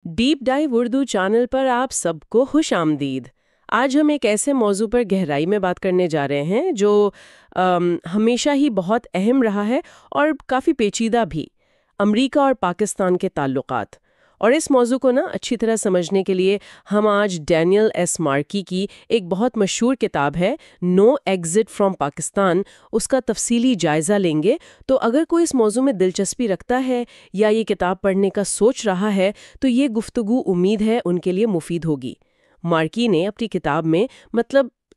Deep dive Urdu channel پر آپ سب کو خوش آمدید۔ آج ہم ایک ایسے موضوع پر گہرائی میں بات کرنے جا رہے ہیں جو ہمیشہ ہی بہت اہم رہا ہے اور کافی پیچیدہ بھی، امریکہ اور پاکستان کے تعلقات۔ اور اس موضوع کو اچھی طرح سمجھنے کے لیے ہم آج ڈینیل ایس مارکی کی ایک بہت مشہور کتاب ہے نو ایگزٹ فرام پاکستان، اس کا تفصیلی جائزہ لیں گے۔ تو اگر کوئی اس موضوع میں دلچسپی رکھتا ہے یا یہ کتاب پڑھنے کا سوچ رہا ہے تو یہ گفتگو امید ہے ان کے لیے مفید ہوگی۔ مارکی نے اپنی کتاب میں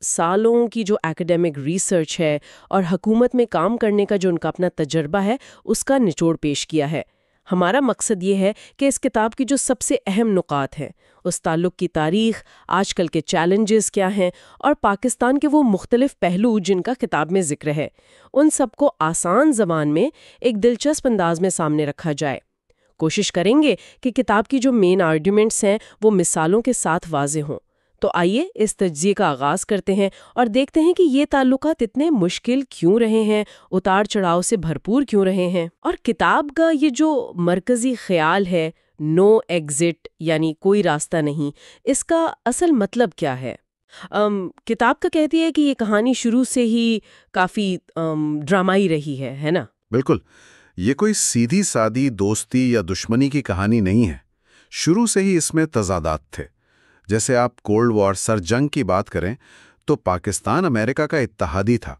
سالوں کی جو ایکیڈیمک ریسرچ ہے اور حکومت میں کام کرنے کا جو ان کا اپنا تجربہ ہے اس کا نچوڑ پیش کیا ہے۔ ہمارا مقصد یہ ہے کہ اس کتاب کی جو سب سے اہم نکات ہیں، اس تعلق کی تاریخ، آج کل کے چیلنجز کیا ہیں اور پاکستان کے وہ مختلف پہلو جن کا کتاب میں ذکر ہے، ان سب کو آسان زبان میں ایک دلچسپ انداز میں سامنے رکھا جائے۔ کوشش کریں گے کہ کتاب کی جو مین آرگیومنٹس ہیں وہ مثالوں کے ساتھ واضح ہوں۔ تو آئیے اس تجزیے کا آغاز کرتے ہیں اور دیکھتے ہیں کہ یہ تعلقات اتنے مشکل کیوں رہے ہیں، اتار چڑھاؤ سے بھرپور کیوں رہے ہیں، اور کتاب کا یہ جو مرکزی خیال ہے نو ایگزٹ یعنی کوئی راستہ نہیں، اس کا اصل مطلب کیا ہے۔ کتاب کا کہتی ہے کہ یہ کہانی شروع سے ہی کافی ڈرامائی رہی ہے نا؟ بالکل، یہ کوئی سیدھی سادی دوستی یا دشمنی کی کہانی نہیں ہے۔ شروع سے ہی اس میں تضادات تھے۔ جیسے آپ کولڈ وار سر جنگ کی بات کریں تو پاکستان امریکہ کا اتحادی تھا،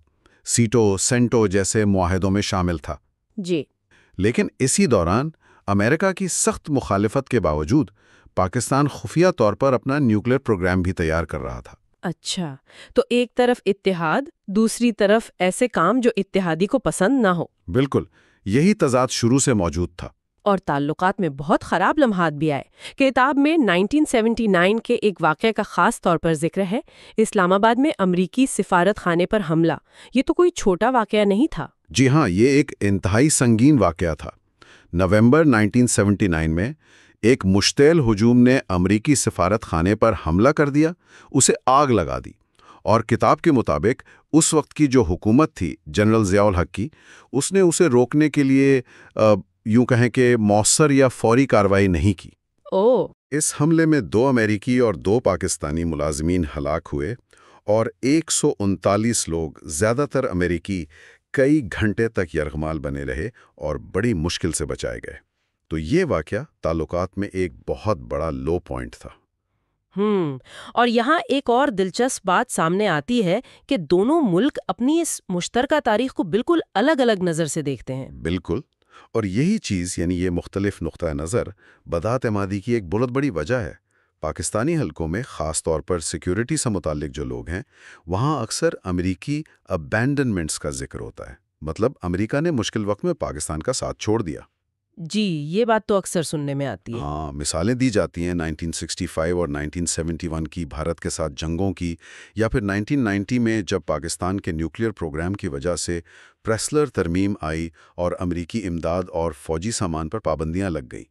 سیٹو سینٹو جیسے معاہدوں میں شامل تھا جی، لیکن اسی دوران امریکہ کی سخت مخالفت کے باوجود پاکستان خفیہ طور پر اپنا نیوکلیر پروگرام بھی تیار کر رہا تھا۔ اچھا، تو ایک طرف اتحاد، دوسری طرف ایسے کام جو اتحادی کو پسند نہ ہو۔ بالکل، یہی تضاد شروع سے موجود تھا۔ اور تعلقات میں بہت خراب لمحات بھی آئے۔ کتاب میں 1979 کے ایک واقعے کا خاص طور پر ذکر ہے، اسلام آباد میں امریکی سفارت خانے پر حملہ۔ یہ تو کوئی چھوٹا واقعہ نہیں تھا۔ جی ہاں، یہ ایک انتہائی سنگین واقعہ تھا۔ نومبر 1979 میں ایک مشتعل ہجوم نے امریکی سفارت خانے پر حملہ کر دیا، اسے آگ لگا دی، اور کتاب کے مطابق اس وقت کی جو حکومت تھی جنرل ضیاء الحق کی، اس نے اسے روکنے کے لیے یوں کہیں کہ مؤثر یا فوری کارروائی نہیں کی۔ اس حملے میں 2 امریکی اور 2 پاکستانی ملازمین ہلاک ہوئے اور 139 لوگ، زیادہ تر امریکی، کئی گھنٹے تک یرغمال بنے رہے اور بڑی مشکل سے بچائے گئے۔ تو یہ واقعہ تعلقات میں ایک بہت بڑا لو پوائنٹ تھا۔ اور یہاں ایک اور دلچسپ بات سامنے آتی ہے کہ دونوں ملک اپنی اس مشترکہ تاریخ کو بالکل الگ الگ نظر سے دیکھتے ہیں۔ بالکل، اور یہی چیز یعنی یہ مختلف نقطہ نظر بذات اعتمادی کی ایک بہت بڑی وجہ ہے۔ پاکستانی حلقوں میں خاص طور پر سیکیورٹی سے متعلق جو لوگ ہیں، وہاں اکثر امریکی ابینڈنمنٹس کا ذکر ہوتا ہے، مطلب امریکہ نے مشکل وقت میں پاکستان کا ساتھ چھوڑ دیا۔ جی، یہ بات تو اکثر سننے میں آتی ہے۔ ہاں، مثالیں دی جاتی ہیں 1965 اور 1971 کی بھارت کے ساتھ جنگوں کی، یا پھر 1990 میں جب پاکستان کے نیوکلیر پروگرام کی وجہ سے پریسلر ترمیم آئی اور امریکی امداد اور فوجی سامان پر پابندیاں لگ گئیں۔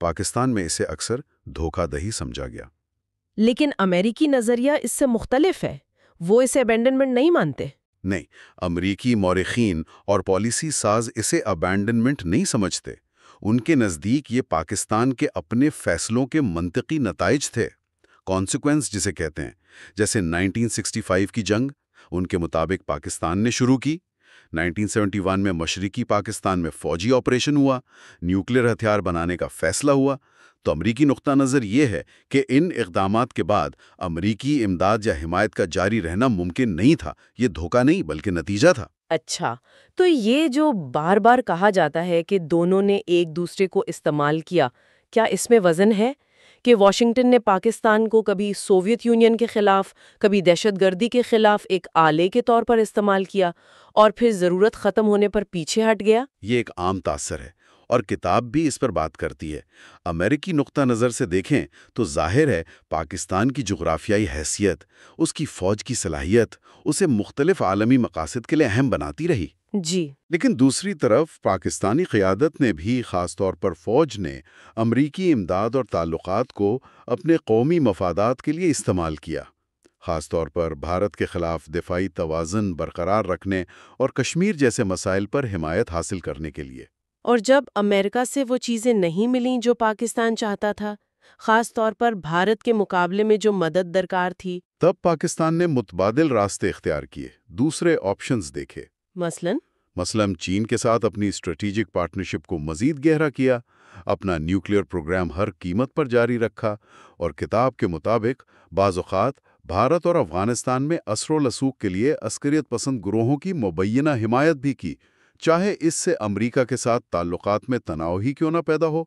پاکستان میں اسے اکثر دھوکہ دہی سمجھا گیا۔ لیکن امریکی نظریہ اس سے مختلف ہے، وہ اسے ابینڈنمنٹ نہیں مانتے۔ نہیں، امریکی مورخین اور پالیسی ساز اسے ابینڈنمنٹ نہیں سمجھتے۔ ان کے نزدیک یہ پاکستان کے اپنے فیصلوں کے منطقی نتائج تھے، کانسیکوینس جسے کہتے ہیں۔ جیسے 1965 کی جنگ ان کے مطابق پاکستان نے شروع کی، 1971 میں مشرقی پاکستان میں فوجی آپریشن ہوا، نیوکلیر ہتھیار بنانے کا فیصلہ ہوا۔ تو امریکی نقطہ نظر یہ ہے کہ ان اقدامات کے بعد امریکی امداد یا حمایت کا جاری رہنا ممکن نہیں تھا۔ یہ دھوکہ نہیں بلکہ نتیجہ تھا۔ اچھا، تو یہ جو بار بار کہا جاتا ہے کہ دونوں نے ایک دوسرے کو استعمال کیا، کیا اس میں وزن ہے کہ واشنگٹن نے پاکستان کو کبھی سوویت یونین کے خلاف، کبھی دہشت گردی کے خلاف ایک آلے کے طور پر استعمال کیا اور پھر ضرورت ختم ہونے پر پیچھے ہٹ گیا؟ یہ ایک عام تاثر ہے اور کتاب بھی اس پر بات کرتی ہے۔ امریکی نقطہ نظر سے دیکھیں تو ظاہر ہے پاکستان کی جغرافیائی حیثیت، اس کی فوج کی صلاحیت اسے مختلف عالمی مقاصد کے لیے اہم بناتی رہی۔ جی، لیکن دوسری طرف پاکستانی قیادت نے بھی، خاص طور پر فوج نے، امریکی امداد اور تعلقات کو اپنے قومی مفادات کے لیے استعمال کیا، خاص طور پر بھارت کے خلاف دفاعی توازن برقرار رکھنے اور کشمیر جیسے مسائل پر حمایت حاصل کرنے کے لیے۔ اور جب امریکہ سے وہ چیزیں نہیں ملیں جو پاکستان چاہتا تھا خاص طور پر بھارت کے مقابلے میں جو مدد درکار تھی؟ تب پاکستان نے متبادل راستے اختیار کیے، دوسرے آپشنز دیکھے۔ مثلاً چین کے ساتھ اپنی اسٹریٹجک پارٹنرشپ کو مزید گہرا کیا، اپنا نیوکلیئر پروگرام ہر قیمت پر جاری رکھا، اور کتاب کے مطابق بعض اوقات بھارت اور افغانستان میں اثر و رسوخ کے لیے عسکریت پسند گروہوں کی مبینہ حمایت بھی کی، چاہے اس سے امریکہ کے ساتھ تعلقات میں تناؤ ہی کیوں نہ پیدا ہو۔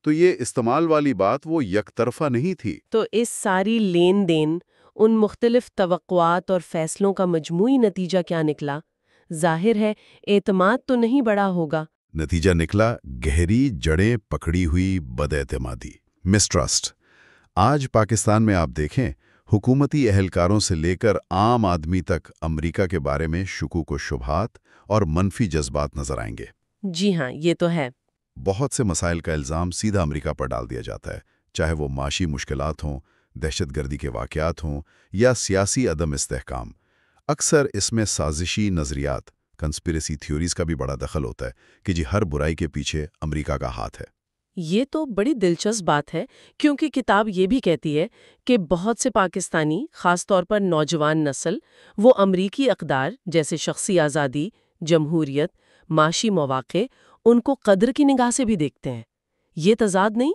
تو یہ استعمال والی بات وہ یک طرفہ نہیں تھی۔ تو اس ساری لین دین، ان مختلف توقعات اور فیصلوں کا مجموعی نتیجہ کیا نکلا؟ ظاہر ہے اعتماد تو نہیں بڑھا ہوگا۔ نتیجہ نکلا گہری جڑیں پکڑی ہوئی بد اعتمادی، مسٹرسٹ۔ آج پاکستان میں آپ دیکھیں، حکومتی اہلکاروں سے لے کر عام آدمی تک امریکہ کے بارے میں شکوک و شبہات اور منفی جذبات نظر آئیں گے۔ جی ہاں، یہ تو ہے۔ بہت سے مسائل کا الزام سیدھا امریکہ پر ڈال دیا جاتا ہے، چاہے وہ معاشی مشکلات ہوں، دہشت گردی کے واقعات ہوں یا سیاسی عدم استحکام۔ اکثر اس میں سازشی نظریات، کنسپیریسی تھیوریز کا بھی بڑا دخل ہوتا ہے کہ جی ہر برائی کے پیچھے امریکہ کا ہاتھ ہے۔ یہ تو بڑی دلچسپ بات ہے، کیونکہ کتاب یہ بھی کہتی ہے کہ بہت سے پاکستانی، خاص طور پر نوجوان نسل، وہ امریکی اقدار جیسے شخصی آزادی، جمہوریت، معاشی مواقع، ان کو قدر کی نگاہ سے بھی دیکھتے ہیں۔ یہ تضاد نہیں؟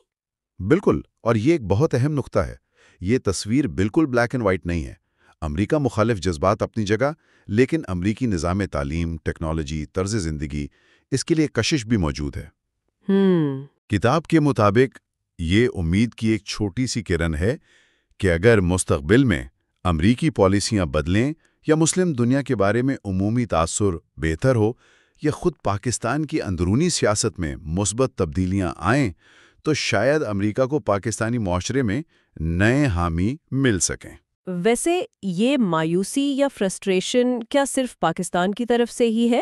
بالکل، اور یہ ایک بہت اہم نقطہ ہے۔ یہ تصویر بالکل بلیک اینڈ وائٹ نہیں ہے۔ امریکہ مخالف جذبات اپنی جگہ، لیکن امریکی نظام تعلیم، ٹیکنالوجی، طرز زندگی، اس کے لیے کشش بھی موجود ہے۔ کتاب کے مطابق یہ امید کی ایک چھوٹی سی کرن ہے کہ اگر مستقبل میں امریکی پالیسیاں بدلیں یا مسلم دنیا کے بارے میں عمومی تاثر بہتر ہو یا خود پاکستان کی اندرونی سیاست میں مثبت تبدیلیاں آئیں، تو شاید امریکہ کو پاکستانی معاشرے میں نئے حامی مل سکیں۔ ویسے یہ مایوسی یا فرسٹریشن کیا صرف پاکستان کی طرف سے ہی ہے؟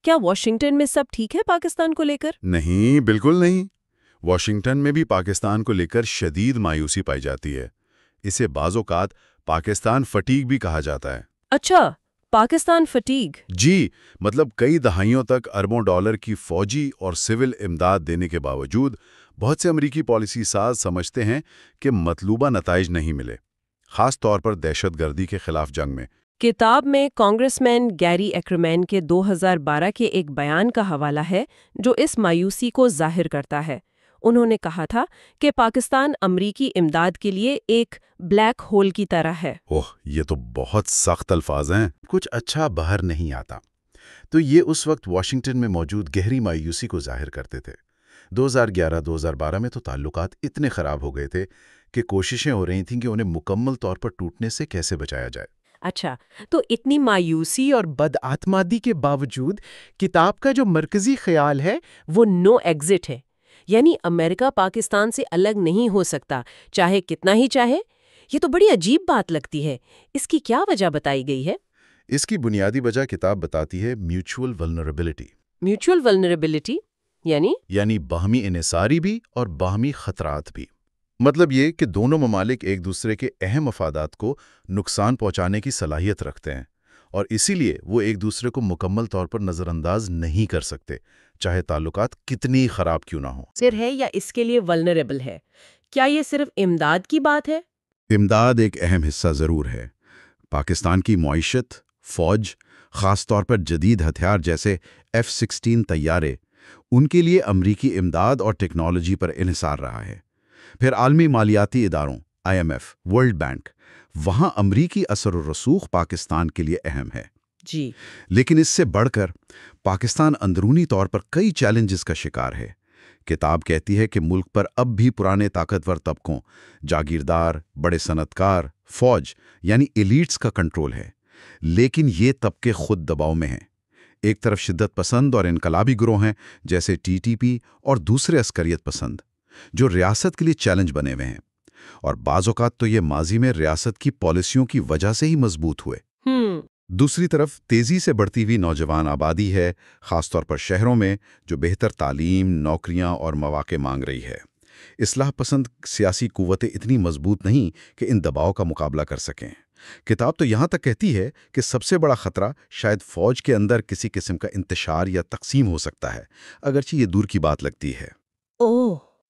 کیا واشنگٹن میں سب ٹھیک ہے پاکستان کو لے کر؟ نہیں، بالکل نہیں۔ واشنگٹن میں بھی پاکستان کو لے کر شدید مایوسی پائی جاتی ہے۔ اسے بعض اوقات پاکستان فٹیگ بھی کہا جاتا ہے۔ اچھا، پاکستان فٹیگ؟ جی، مطلب کئی دہائیوں تک اربوں ڈالر کی فوجی اور سول امداد دینے کے باوجود بہت سے امریکی پالیسی ساز سمجھتے ہیں کہ مطلوبہ نتائج نہیں ملے، خاص طور پر دہشت گردی کے خلاف جنگ میں۔ کتاب میں کانگریس مین گیری ایکرمین کے 2012 کے ایک بیان کا حوالہ ہے جو اس مایوسی کو ظاہر کرتا ہے۔ انہوں نے کہا تھا کہ پاکستان امریکی امداد کے لیے ایک بلیک ہول کی طرح ہے۔ یہ تو بہت سخت الفاظ ہیں۔ کچھ اچھا باہر نہیں آتا۔ تو یہ اس وقت واشنگٹن میں موجود گہری مایوسی کو ظاہر کرتے تھے۔ 2011-2012 میں تو تعلقات اتنے خراب ہو گئے تھے کہ کوششیں ہو رہی تھیں کہ انہیں مکمل طور پر ٹوٹنے سے کیسے بچایا جائے۔ اچھا، تو اتنی مایوسی اور بدعتمادی کے باوجود کتاب کا جو مرکزی خیال ہے وہ نو ایگزٹ ہے، یعنی امریکہ پاکستان سے الگ نہیں ہو سکتا چاہے کتنا ہی چاہے۔ یہ تو بڑی عجیب بات لگتی ہے۔ اس کی کیا وجہ بتائی گئی ہے؟ اس کی بنیادی وجہ کتاب بتاتی ہے میوچول ولنریبلٹی۔ میوچول ولنریبلٹی یعنی باہمی انحصاری بھی اور باہمی خطرات بھی۔ مطلب یہ کہ دونوں ممالک ایک دوسرے کے اہم مفادات کو نقصان پہنچانے کی صلاحیت رکھتے ہیں، اور اسی لیے وہ ایک دوسرے کو مکمل طور پر نظر انداز نہیں کر سکتے، چاہے تعلقات کتنی خراب کیوں نہ ہوں۔ صرف ہے یا اس کے لیے ولنریبل ہے؟ کیا یہ صرف امداد کی بات ہے؟ امداد ایک اہم حصہ ضرور ہے۔ پاکستان کی معیشت، فوج، خاص طور پر جدید ہتھیار جیسے F-16 طیارے، ان کے لیے امریکی امداد اور ٹیکنالوجی پر انحصار رہا ہے۔ پھر عالمی مالیاتی اداروں IMF، ورلڈ بینک، وہاں امریکی اثر و رسوخ پاکستان کے لیے اہم ہے۔ جی، لیکن اس سے بڑھ کر پاکستان اندرونی طور پر کئی چیلنجز کا شکار ہے۔ کتاب کہتی ہے کہ ملک پر اب بھی پرانے طاقتور طبقوں، جاگیردار، بڑے صنعت کار، فوج یعنی ایلیٹس کا کنٹرول ہے، لیکن یہ طبقے خود دباؤ میں ہیں۔ ایک طرف شدت پسند اور انقلابی گروہ ہیں جیسے TTP اور دوسرے عسکریت پسند، جو ریاست کے لیے چیلنج بنے ہوئے ہیں، اور بعض اوقات تو یہ ماضی میں ریاست کی پالیسیوں کی وجہ سے ہی مضبوط ہوئے۔ دوسری طرف تیزی سے بڑھتی ہوئی نوجوان آبادی ہے، خاص طور پر شہروں میں، جو بہتر تعلیم، نوکریاں اور مواقع مانگ رہی ہے۔ اصلاح پسند سیاسی قوتیں اتنی مضبوط نہیں کہ ان دباؤ کا مقابلہ کر سکیں۔ کتاب تو یہاں تک کہتی ہے کہ سب سے بڑا خطرہ شاید فوج کے اندر کسی قسم کا انتشار یا تقسیم ہو سکتا ہے، اگرچہ یہ دور کی بات لگتی ہے۔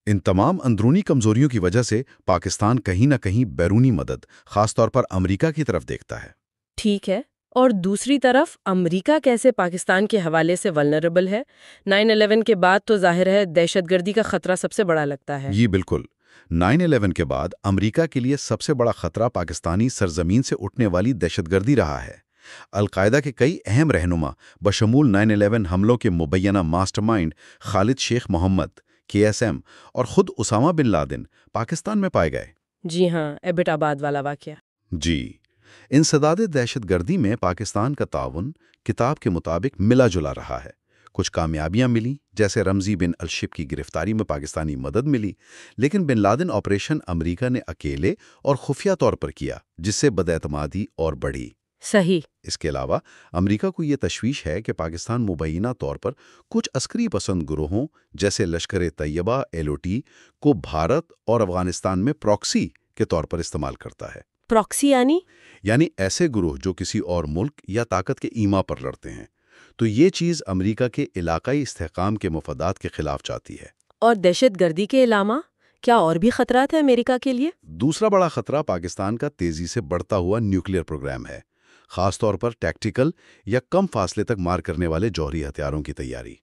ان تمام اندرونی کمزوریوں کی وجہ سے پاکستان کہیں نہ کہیں بیرونی مدد، خاص طور پر امریکہ کی طرف دیکھتا ہے۔ ٹھیک ہے، اور دوسری طرف امریکہ کیسے پاکستان کے حوالے سے ولنریبل ہے؟ 9/11 کے بعد تو ظاہر ہے دہشت گردی کا خطرہ سب سے بڑا لگتا ہے۔ یہ بالکل 9/11 کے بعد امریکہ کے لیے سب سے بڑا خطرہ پاکستانی سرزمین سے اٹھنے والی دہشت گردی رہا ہے۔ القاعدہ کے کئی اہم رہنما بشمول 9/11 حملوں کے مبینہ ماسٹر مائنڈ خالد شیخ محمد KSM اور خود اسامہ بن لادن پاکستان میں پائے گئے۔ جی ہاں، ایبٹ آباد والا واقعہ۔ جی، انسداد دہشت گردی میں پاکستان کا تعاون کتاب کے مطابق ملا جلا رہا ہے۔ کچھ کامیابیاں ملی، جیسے رمزی بن الشب کی گرفتاری میں پاکستانی مدد ملی، لیکن بن لادن آپریشن امریکہ نے اکیلے اور خفیہ طور پر کیا، جس سے بداعتمادی اور بڑھی۔ صحیح۔ اس کے علاوہ امریکہ کو یہ تشویش ہے کہ پاکستان مبینہ طور پر کچھ عسکری پسند گروہوں جیسے لشکر طیبہ LOT کو بھارت اور افغانستان میں پراکسی کے طور پر استعمال کرتا ہے۔ پراکسی یعنی ایسے گروہ جو کسی اور ملک یا طاقت کے ایما پر لڑتے ہیں۔ تو یہ چیز امریکہ کے علاقائی استحکام کے مفادات کے خلاف جاتی ہے۔ اور دہشت گردی کے علاوہ کیا اور بھی خطرات ہیں امریکہ کے لیے؟ دوسرا بڑا خطرہ پاکستان کا تیزی سے بڑھتا ہوا نیوکلیئر پروگرام ہے، خاص طور پر ٹیکٹیکل یا کم فاصلے تک مار کرنے والے جوہری ہتھیاروں کی تیاری۔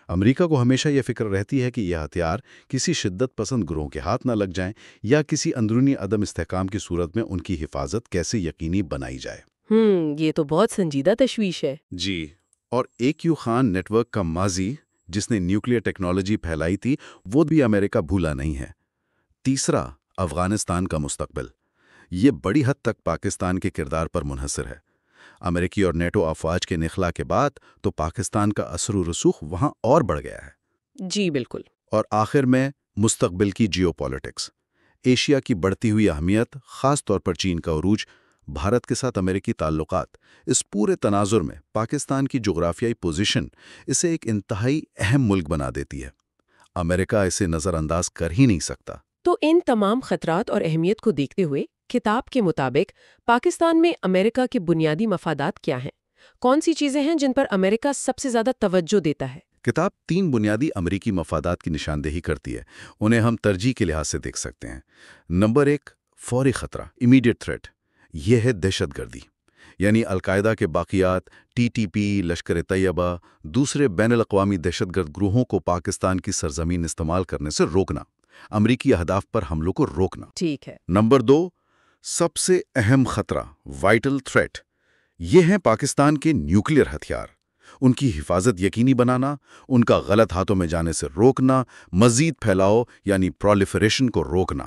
امریکہ کو ہمیشہ یہ فکر رہتی ہے کہ یہ ہتھیار کسی شدت پسند گروہ کے ہاتھ نہ لگ جائیں یا کسی اندرونی عدم استحکام کی صورت میں ان کی حفاظت کیسے یقینی بنائی جائے۔ یہ تو بہت سنجیدہ تشویش ہے۔ جی، اور AQ خان نیٹ ورک کا ماضی جس نے نیوکلیئر ٹیکنالوجی پھیلائی تھی وہ بھی امریکہ بھولا نہیں ہے۔ تیسرا، افغانستان کا مستقبل۔ یہ بڑی حد تک پاکستان کے کردار پر منحصر ہے۔ امریکی اور نیٹو افواج کے نخلا کے بعد تو پاکستان کا اثر و رسوخ وہاں اور بڑھ گیا ہے۔ جی بالکل۔ اور آخر میں مستقبل کی جیو پالیٹکس، ایشیا کی بڑھتی ہوئی اہمیت، خاص طور پر چین کا عروج، بھارت کے ساتھ امریکی تعلقات، اس پورے تناظر میں پاکستان کی جغرافیائی پوزیشن اسے ایک انتہائی اہم ملک بنا دیتی ہے۔ امریکہ اسے نظر انداز کر ہی نہیں سکتا۔ تو ان تمام خطرات اور اہمیت کو دیکھتے ہوئے کتاب کے مطابق پاکستان میں امریکہ کے بنیادی مفادات کیا ہیں؟ کون سی چیزیں ہیں جن پر امریکہ سب سے زیادہ توجہ دیتا ہے؟ کتاب 3 بنیادی امریکی مفادات کی نشاندہی کرتی ہے، انہیں ہم ترجیح کے لحاظ سے دیکھ سکتے ہیں۔ نمبر 1، فوری خطرہ، امیڈیٹ تھریٹ، یہ ہے دہشت گردی، یعنی القاعدہ کے باقیات، TTP، لشکر طیبہ، دوسرے بین الاقوامی دہشت گرد گروہوں کو پاکستان کی سرزمین استعمال کرنے سے روکنا، امریکی اہداف پر حملوں کو روکنا۔ ٹھیک ہے۔ نمبر 2، سب سے اہم خطرہ، وائٹل تھریٹ، یہ ہیں پاکستان کے نیوکلیئر ہتھیار، ان کی حفاظت یقینی بنانا، ان کا غلط ہاتھوں میں جانے سے روکنا، مزید پھیلاؤ یعنی پرولیفریشن کو روکنا،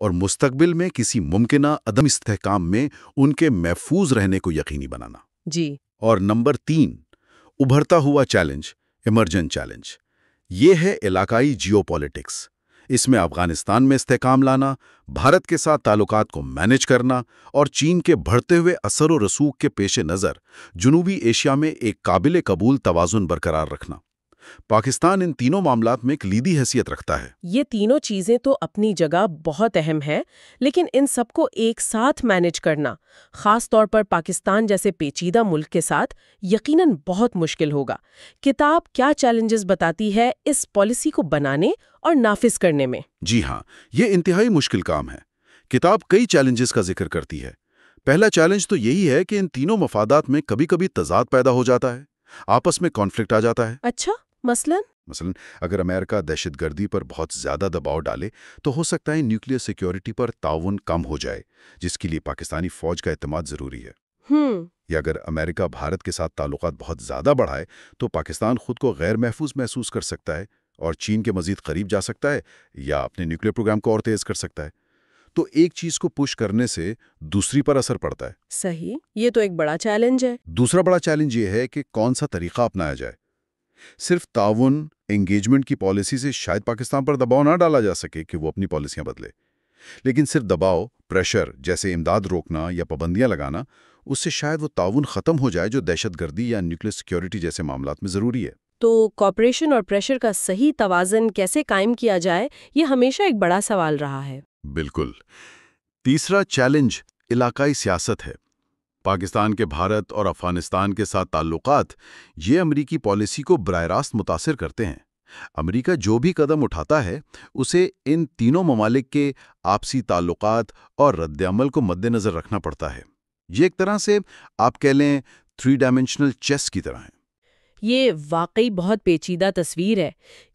اور مستقبل میں کسی ممکنہ عدم استحکام میں ان کے محفوظ رہنے کو یقینی بنانا۔ جی۔ اور نمبر 3، ابھرتا ہوا چیلنج، ایمرجنٹ چیلنج، یہ ہے علاقائی جیو پالیٹکس، اس میں افغانستان میں استحکام لانا، بھارت کے ساتھ تعلقات کو مینج کرنا اور چین کے بڑھتے ہوئے اثر و رسوخ کے پیش نظر جنوبی ایشیا میں ایک قابل قبول توازن برقرار رکھنا۔ پاکستان ان تینوں معاملات میں کلیدی حیثیت رکھتا ہے۔ یہ تینوں چیزیں تو اپنی جگہ بہت اہم ہیں، لیکن ان سب کو ایک ساتھ مینج کرنا، خاص طور پر پاکستان جیسے پیچیدہ ملک کے ساتھ، یقیناً بہت مشکل ہوگا۔ کتاب کیا چیلنجز بتاتی ہے اس پالیسی کو بنانے اور نافذ کرنے میں؟ جی ہاں، یہ انتہائی مشکل کام ہے۔ کتاب کئی چیلنجز کا ذکر کرتی ہے۔ پہلا چیلنج تو یہی ہے کہ ان تینوں مفادات میں کبھی کبھی تضاد پیدا ہو جاتا ہے، آپس میں کانفلکٹ آ جاتا ہے۔ اچھا، مثلاً اگر امریکہ دہشت گردی پر بہت زیادہ دباؤ ڈالے تو ہو سکتا ہے نیوکلیئر سیکیورٹی پر تعاون کم ہو جائے، جس کے لیے پاکستانی فوج کا اعتماد ضروری ہے۔ یا اگر امریکہ بھارت کے ساتھ تعلقات بہت زیادہ بڑھائے تو پاکستان خود کو غیر محفوظ محسوس کر سکتا ہے اور چین کے مزید قریب جا سکتا ہے یا اپنے نیوکلیئر پروگرام کو اور تیز کر سکتا ہے۔ تو ایک چیز کو پش کرنے سے دوسری پر اثر پڑتا ہے۔ صحیح، یہ تو ایک بڑا چیلنج ہے۔ دوسرا بڑا چیلنج یہ ہے کہ کون سا طریقہ اپنایا جائے۔ صرف تعاون، انگیجمنٹ کی پالیسی سے شاید پاکستان پر دباؤ نہ ڈالا جا سکے کہ وہ اپنی پالیسیاں بدلے، لیکن صرف دباؤ، پریشر جیسے امداد روکنا یا پابندیاں لگانا، اس سے شاید وہ تعاون ختم ہو جائے جو دہشت گردی یا نیوکلیئر سیکیورٹی جیسے معاملات میں ضروری ہے۔ تو کوآپریشن اور پریشر کا صحیح توازن کیسے قائم کیا جائے، یہ ہمیشہ ایک بڑا سوال رہا ہے۔ بالکل۔ تیسرا چیلنج علاقائی سیاست ہے۔ پاکستان کے بھارت اور افغانستان کے ساتھ تعلقات یہ امریکی پالیسی کو براہ راست متاثر کرتے ہیں۔ امریکہ جو بھی قدم اٹھاتا ہے اسے ان تینوں ممالک کے آپسی تعلقات اور رد عمل کو مد نظر رکھنا پڑتا ہے۔ یہ ایک طرح سے آپ کہہ لیں 3 ڈائمینشنل چیس کی طرح ہے۔ یہ واقعی بہت پیچیدہ تصویر ہے۔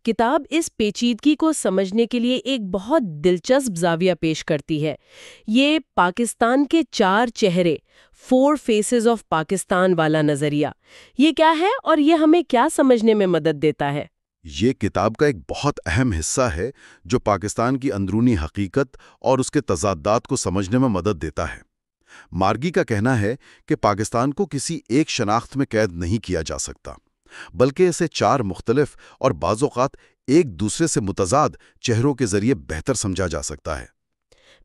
کتاب اس پیچیدگی کو سمجھنے کے لیے ایک بہت دلچسپ زاویہ پیش کرتی ہے۔ یہ پاکستان کے 4 چہرے 4 فیسز آف پاکستان والا نظریہ، یہ کیا ہے اور یہ ہمیں کیا سمجھنے میں مدد دیتا ہے؟ یہ کتاب کا ایک بہت اہم حصہ ہے جو پاکستان کی اندرونی حقیقت اور اس کے تضادات کو سمجھنے میں مدد دیتا ہے۔ مارگی کا کہنا ہے کہ پاکستان کو کسی ایک شناخت میں قید نہیں کیا جا سکتا، بلکہ اسے 4 مختلف اور بعض اوقات ایک دوسرے سے متضاد چہروں کے ذریعے بہتر سمجھا جا سکتا ہے۔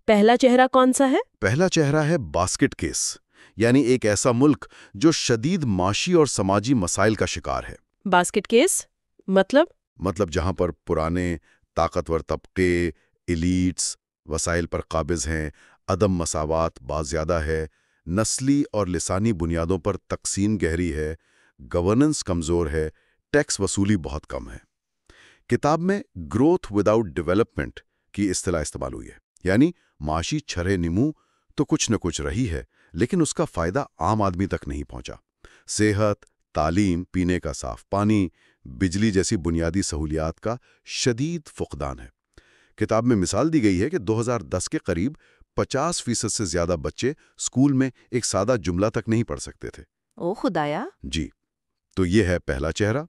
پہلا چہرہ کون سا ہے؟ پہلا چہرہ ہے باسکٹ کیس، یعنی ایک ایسا ملک جو شدید معاشی اور سماجی مسائل کا شکار ہے۔ باسکٹ کیس مطلب جہاں پر پرانے طاقتور طبقے، ایلیٹس وسائل پر قابض ہیں، عدم مساوات بہت زیادہ ہے، نسلی اور لسانی بنیادوں پر تقسیم گہری ہے، گورننس کمزور ہے، ٹیکس وصولی بہت کم ہے۔ کتاب میں گروتھ وداؤٹ ڈیولپمنٹ کی اصطلاح استعمال ہوئی ہے، یعنی معاشی چھرے نمو تو کچھ نہ کچھ رہی ہے، لیکن اس کا فائدہ عام آدمی تک نہیں پہنچا۔ صحت، تعلیم، پینے کا صاف پانی، بجلی جیسی بنیادی سہولیات کا شدید فقدان ہے۔ کتاب میں مثال دی گئی ہے کہ 2010 کے قریب 50% سے زیادہ بچے اسکول میں ایک سادہ جملہ تک نہیں پڑھ سکتے تھے۔ او خدایا! جی، تو یہ ہے پہلا چہرہ۔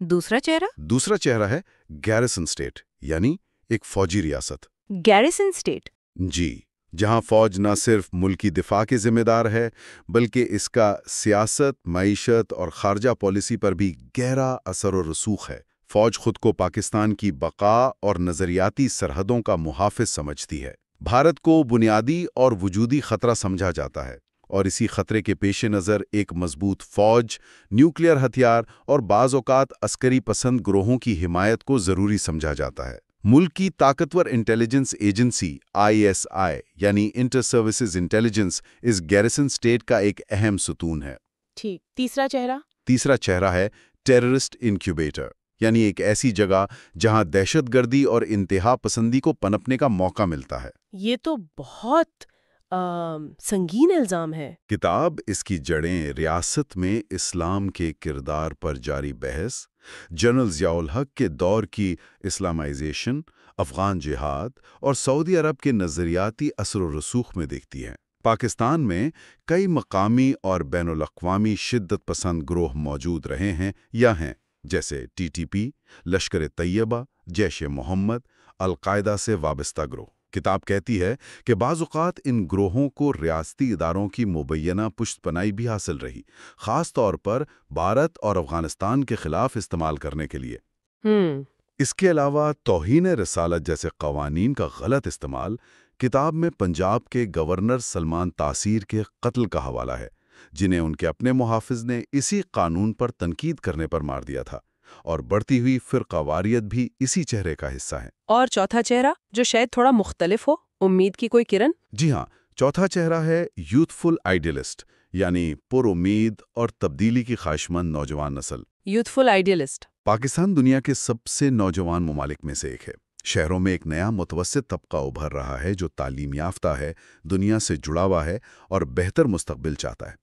دوسرا چہرہ ہے گیرسن اسٹیٹ، یعنی ایک فوجی ریاست۔ گیرسن اسٹیٹ؟ جی، جہاں فوج نہ صرف ملکی دفاع کے ذمہ دار ہے بلکہ اس کا سیاست، معیشت اور خارجہ پالیسی پر بھی گہرا اثر و رسوخ ہے۔ فوج خود کو پاکستان کی بقا اور نظریاتی سرحدوں کا محافظ سمجھتی ہے۔ بھارت کو بنیادی اور وجودی خطرہ سمجھا جاتا ہے، اور اسی خطرے کے پیش نظر ایک مضبوط فوج، نیوکلیئر ہتھیار اور بعض اوقات عسکری پسند گروہوں کی حمایت کو ضروری سمجھا جاتا ہے۔ ملک کی طاقتور انٹیلیجنس ایجنسی ISI یعنی انٹر سروسز انٹیلیجنس اس گیرسن اسٹیٹ کا ایک اہم ستون ہے۔ ٹھیک، تیسرا چہرہ ہے ٹیررسٹ انکیوبیٹر، یعنی ایک ایسی جگہ جہاں دہشت گردی اور انتہا پسندی کو پنپنے کا موقع ملتا ہے۔ یہ تو بہت سنگین الزام ہے۔ کتاب اس کی جڑیں ریاست میں اسلام کے کردار پر جاری بحث، جنرل ضیاء الحق کے دور کی اسلامائزیشن، افغان جہاد اور سعودی عرب کے نظریاتی اثر و رسوخ میں دیکھتی ہے۔ پاکستان میں کئی مقامی اور بین الاقوامی شدت پسند گروہ موجود رہے ہیں یا ہیں، جیسے TTP، لشکر طیبہ، جیش محمد، القاعدہ سے وابستہ گروہ۔ کتاب کہتی ہے کہ بعض اوقات ان گروہوں کو ریاستی اداروں کی مبینہ پشت پناہی بھی حاصل رہی، خاص طور پر بھارت اور افغانستان کے خلاف استعمال کرنے کے لیے۔ اس کے علاوہ توہین رسالت جیسے قوانین کا غلط استعمال۔ کتاب میں پنجاب کے گورنر سلمان تاثیر کے قتل کا حوالہ ہے، جنہیں ان کے اپنے محافظ نے اسی قانون پر تنقید کرنے پر مار دیا تھا، اور بڑھتی ہوئی فرقہ واریت بھی اسی چہرے کا حصہ ہے۔ اور چوتھا چہرہ جو شاید تھوڑا مختلف ہو، امید کی کوئی کرن؟ جی ہاں، چوتھا چہرہ ہے یوتھفل آئیڈیلسٹ، یعنی پر امید اور تبدیلی کی خواہشمند نوجوان نسل۔ یوتھفل آئیڈیلسٹ پاکستان دنیا کے سب سے نوجوان ممالک میں سے ایک ہے۔ شہروں میں ایک نیا متوسط طبقہ ابھر رہا ہے جو تعلیم یافتہ ہے، دنیا سے جڑا ہوا ہے اور بہتر مستقبل چاہتا ہے۔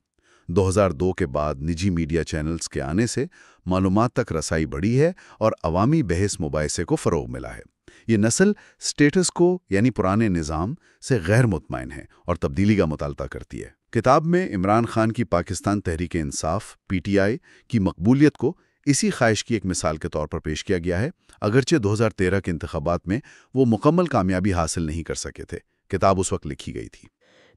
2002 کے بعد نجی میڈیا چینلز کے آنے سے معلومات تک رسائی بڑھی ہے اور عوامی بحث مباحثے کو فروغ ملا ہے۔ یہ نسل سٹیٹس کو یعنی پرانے نظام سے غیر مطمئن ہے اور تبدیلی کا مطالبہ کرتی ہے۔ کتاب میں عمران خان کی پاکستان تحریک انصاف PTI کی مقبولیت کو اسی خواہش کی ایک مثال کے طور پر پیش کیا گیا ہے، اگرچہ 2013 کے انتخابات میں وہ مکمل کامیابی حاصل نہیں کر سکے تھے۔ کتاب اس وقت لکھی گئی تھی۔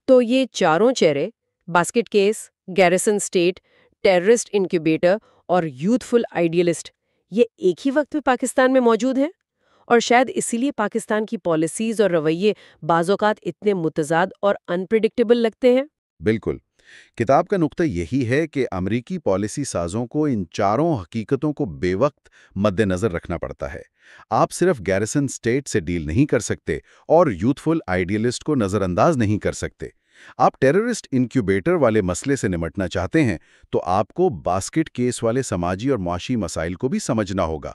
تو یہ چاروں چہرے، basket case, garrison state, terrorist incubator اور یوتھفل آئیڈیلسٹ، یہ ایک ہی وقت میں پاکستان میں موجود ہیں، اور شاید اسی لیے پاکستان کی پالیسیز اور رویے بعض اوقات اتنے متضاد اور انپریڈکٹیبل لگتے ہیں۔ بالکل، کتاب کا نقطہ یہی ہے کہ امریکی پالیسی سازوں کو ان چاروں حقیقتوں کو بے وقت مد نظر رکھنا پڑتا ہے۔ آپ صرف گیرسن اسٹیٹ سے ڈیل نہیں کر سکتے اور یوتھفل آئیڈیلسٹ کو نظر انداز نہیں کر سکتے۔ آپ ٹیررسٹ انکیوبیٹر والے مسئلے سے نمٹنا چاہتے ہیں تو آپ کو باسکٹ کیس والے سماجی اور معاشی مسائل کو بھی سمجھنا ہوگا۔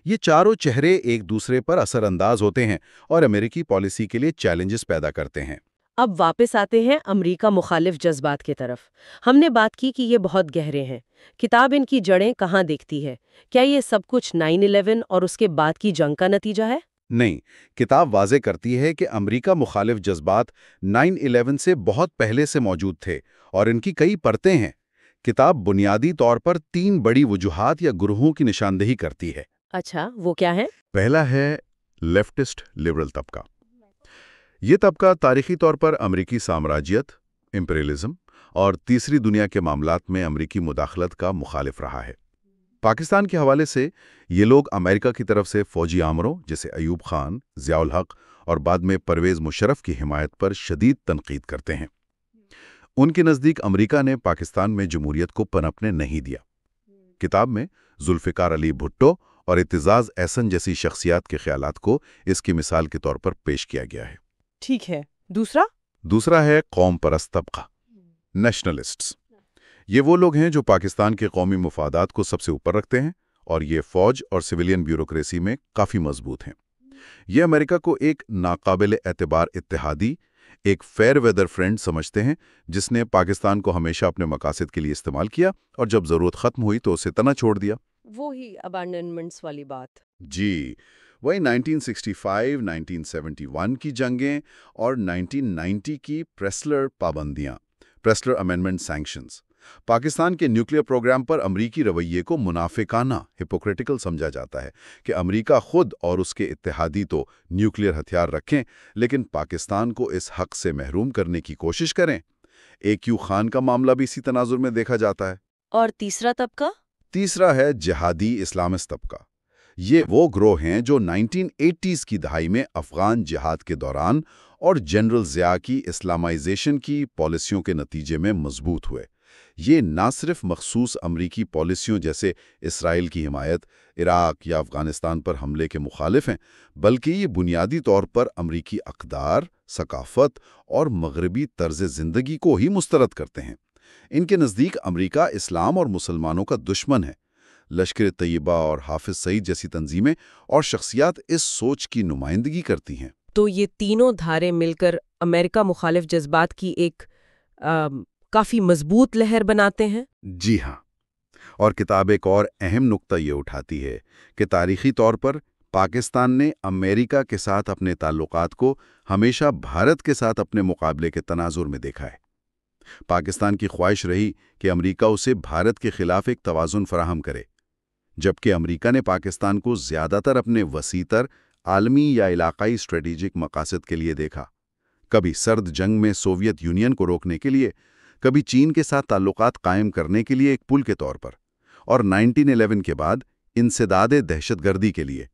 یہ چاروں چہرے ایک دوسرے پر اثر انداز ہوتے ہیں اور امریکی پالیسی کے لیے چیلنجز پیدا کرتے ہیں۔ اب واپس آتے ہیں امریکہ مخالف جذبات کی طرف۔ ہم نے بات کی کہ یہ بہت گہرے ہیں۔ کتاب ان کی جڑیں کہاں دیکھتی ہے؟ کیا یہ سب کچھ 9/11 اور اس کے بعد کی جنگ کا نتیجہ ہے؟ نہیں، کتاب واضح کرتی ہے کہ امریکہ مخالف جذبات 9/11 سے بہت پہلے سے موجود تھے اور ان کی کئی پرتیں ہیں۔ کتاب بنیادی طور پر 3 بڑی وجوہات یا گروہوں کی نشاندہی کرتی ہے۔ اچھا، وہ کیا ہے؟ پہلا ہے لیفٹسٹ لبرل طبقہ۔ یہ طبقہ تاریخی طور پر امریکی سامراجیت، امپیریلزم اور تیسری دنیا کے معاملات میں امریکی مداخلت کا مخالف رہا ہے۔ پاکستان کے حوالے سے یہ لوگ امریکہ کی طرف سے فوجی آمروں جیسے ایوب خان، ضیاء الحق اور بعد میں پرویز مشرف کی حمایت پر شدید تنقید کرتے ہیں۔ ان کے نزدیک امریکہ نے پاکستان میں جمہوریت کو پنپنے نہیں دیا۔ کتاب میں ذوالفقار علی بھٹو اور اعتزاز احسن جیسی شخصیات کے خیالات کو اس کی مثال کے طور پر پیش کیا گیا ہے۔ ٹھیک ہے، دوسرا؟ دوسرا ہے قوم پرست طبقہ، نیشنلسٹس۔ یہ وہ لوگ ہیں جو پاکستان کے قومی مفادات کو سب سے اوپر رکھتے ہیں اور یہ فوج اور سویلین بیوروکریسی میں کافی مضبوط ہیں۔ یہ امریکہ کو ایک ناقابل اعتبار اتحادی، ایک فیئر ویدر فرینڈ سمجھتے ہیں جس نے پاکستان کو ہمیشہ اپنے مقاصد کے لیے استعمال کیا اور جب ضرورت ختم ہوئی تو اسے تنہا چھوڑ دیا۔ وہی ابانڈنمنٹس والی بات۔ جی، وہی 1965، 1971 کی جنگیں اور 1990 کی پریسلر پابندیاں، پریسلر امینڈمنٹ سینکشنز۔ پاکستان کے نیوکلیئر پروگرام پر امریکی رویے کو منافقانہ، ہپوکریٹیکل سمجھا جاتا ہے کہ امریکہ خود اور اس کے اتحادی تو نیوکلیئر ہتھیار رکھیں لیکن پاکستان کو اس حق سے محروم کرنے کی کوشش کریں۔ AQ خان کا معاملہ بھی اسی تناظر میں دیکھا جاتا ہے۔ اور تیسرا طبقہ؟ تیسرا ہے جہادی اسلامسٹ طبقہ۔ یہ وہ گروہ ہیں جو 1980s کی دہائی میں افغان جہاد کے دوران اور جنرل ضیاء کی اسلامائزیشن کی پالیسیوں کے نتیجے میں مضبوط ہوئے۔ یہ نہ صرف مخصوص امریکی پالیسیوں جیسے اسرائیل کی حمایت، عراق یا افغانستان پر حملے کے مخالف ہیں، بلکہ یہ بنیادی طور پر امریکی اقدار، ثقافت اور مغربی طرز زندگی کو ہی مسترد کرتے ہیں۔ ان کے نزدیک امریکہ اسلام اور مسلمانوں کا دشمن ہے۔ لشکر طیبہ اور حافظ سعید جیسی تنظیمیں اور شخصیات اس سوچ کی نمائندگی کرتی ہیں۔ تو یہ تینوں دھارے مل کر امریکہ مخالف جذبات کی ایک کافی مضبوط لہر بناتے ہیں؟ جی ہاں، اور کتاب ایک اور اہم نقطہ یہ اٹھاتی ہے کہ تاریخی طور پر پاکستان نے امریکہ کے ساتھ اپنے تعلقات کو ہمیشہ بھارت کے ساتھ اپنے مقابلے کے تناظر میں دیکھا ہے۔ پاکستان کی خواہش رہی کہ امریکہ اسے بھارت کے خلاف ایک توازن فراہم کرے، جبکہ امریکہ نے پاکستان کو زیادہ تر اپنے وسیع تر عالمی یا علاقائی اسٹریٹجک مقاصد کے لیے دیکھا، کبھی سرد جنگ میں سوویت یونین کو روکنے کے لیے، کبھی چین کے ساتھ تعلقات قائم کرنے کے لیے ایک پل کے طور پر، اور 1911 کے بعد انسداد دہشت گردی کے لیے۔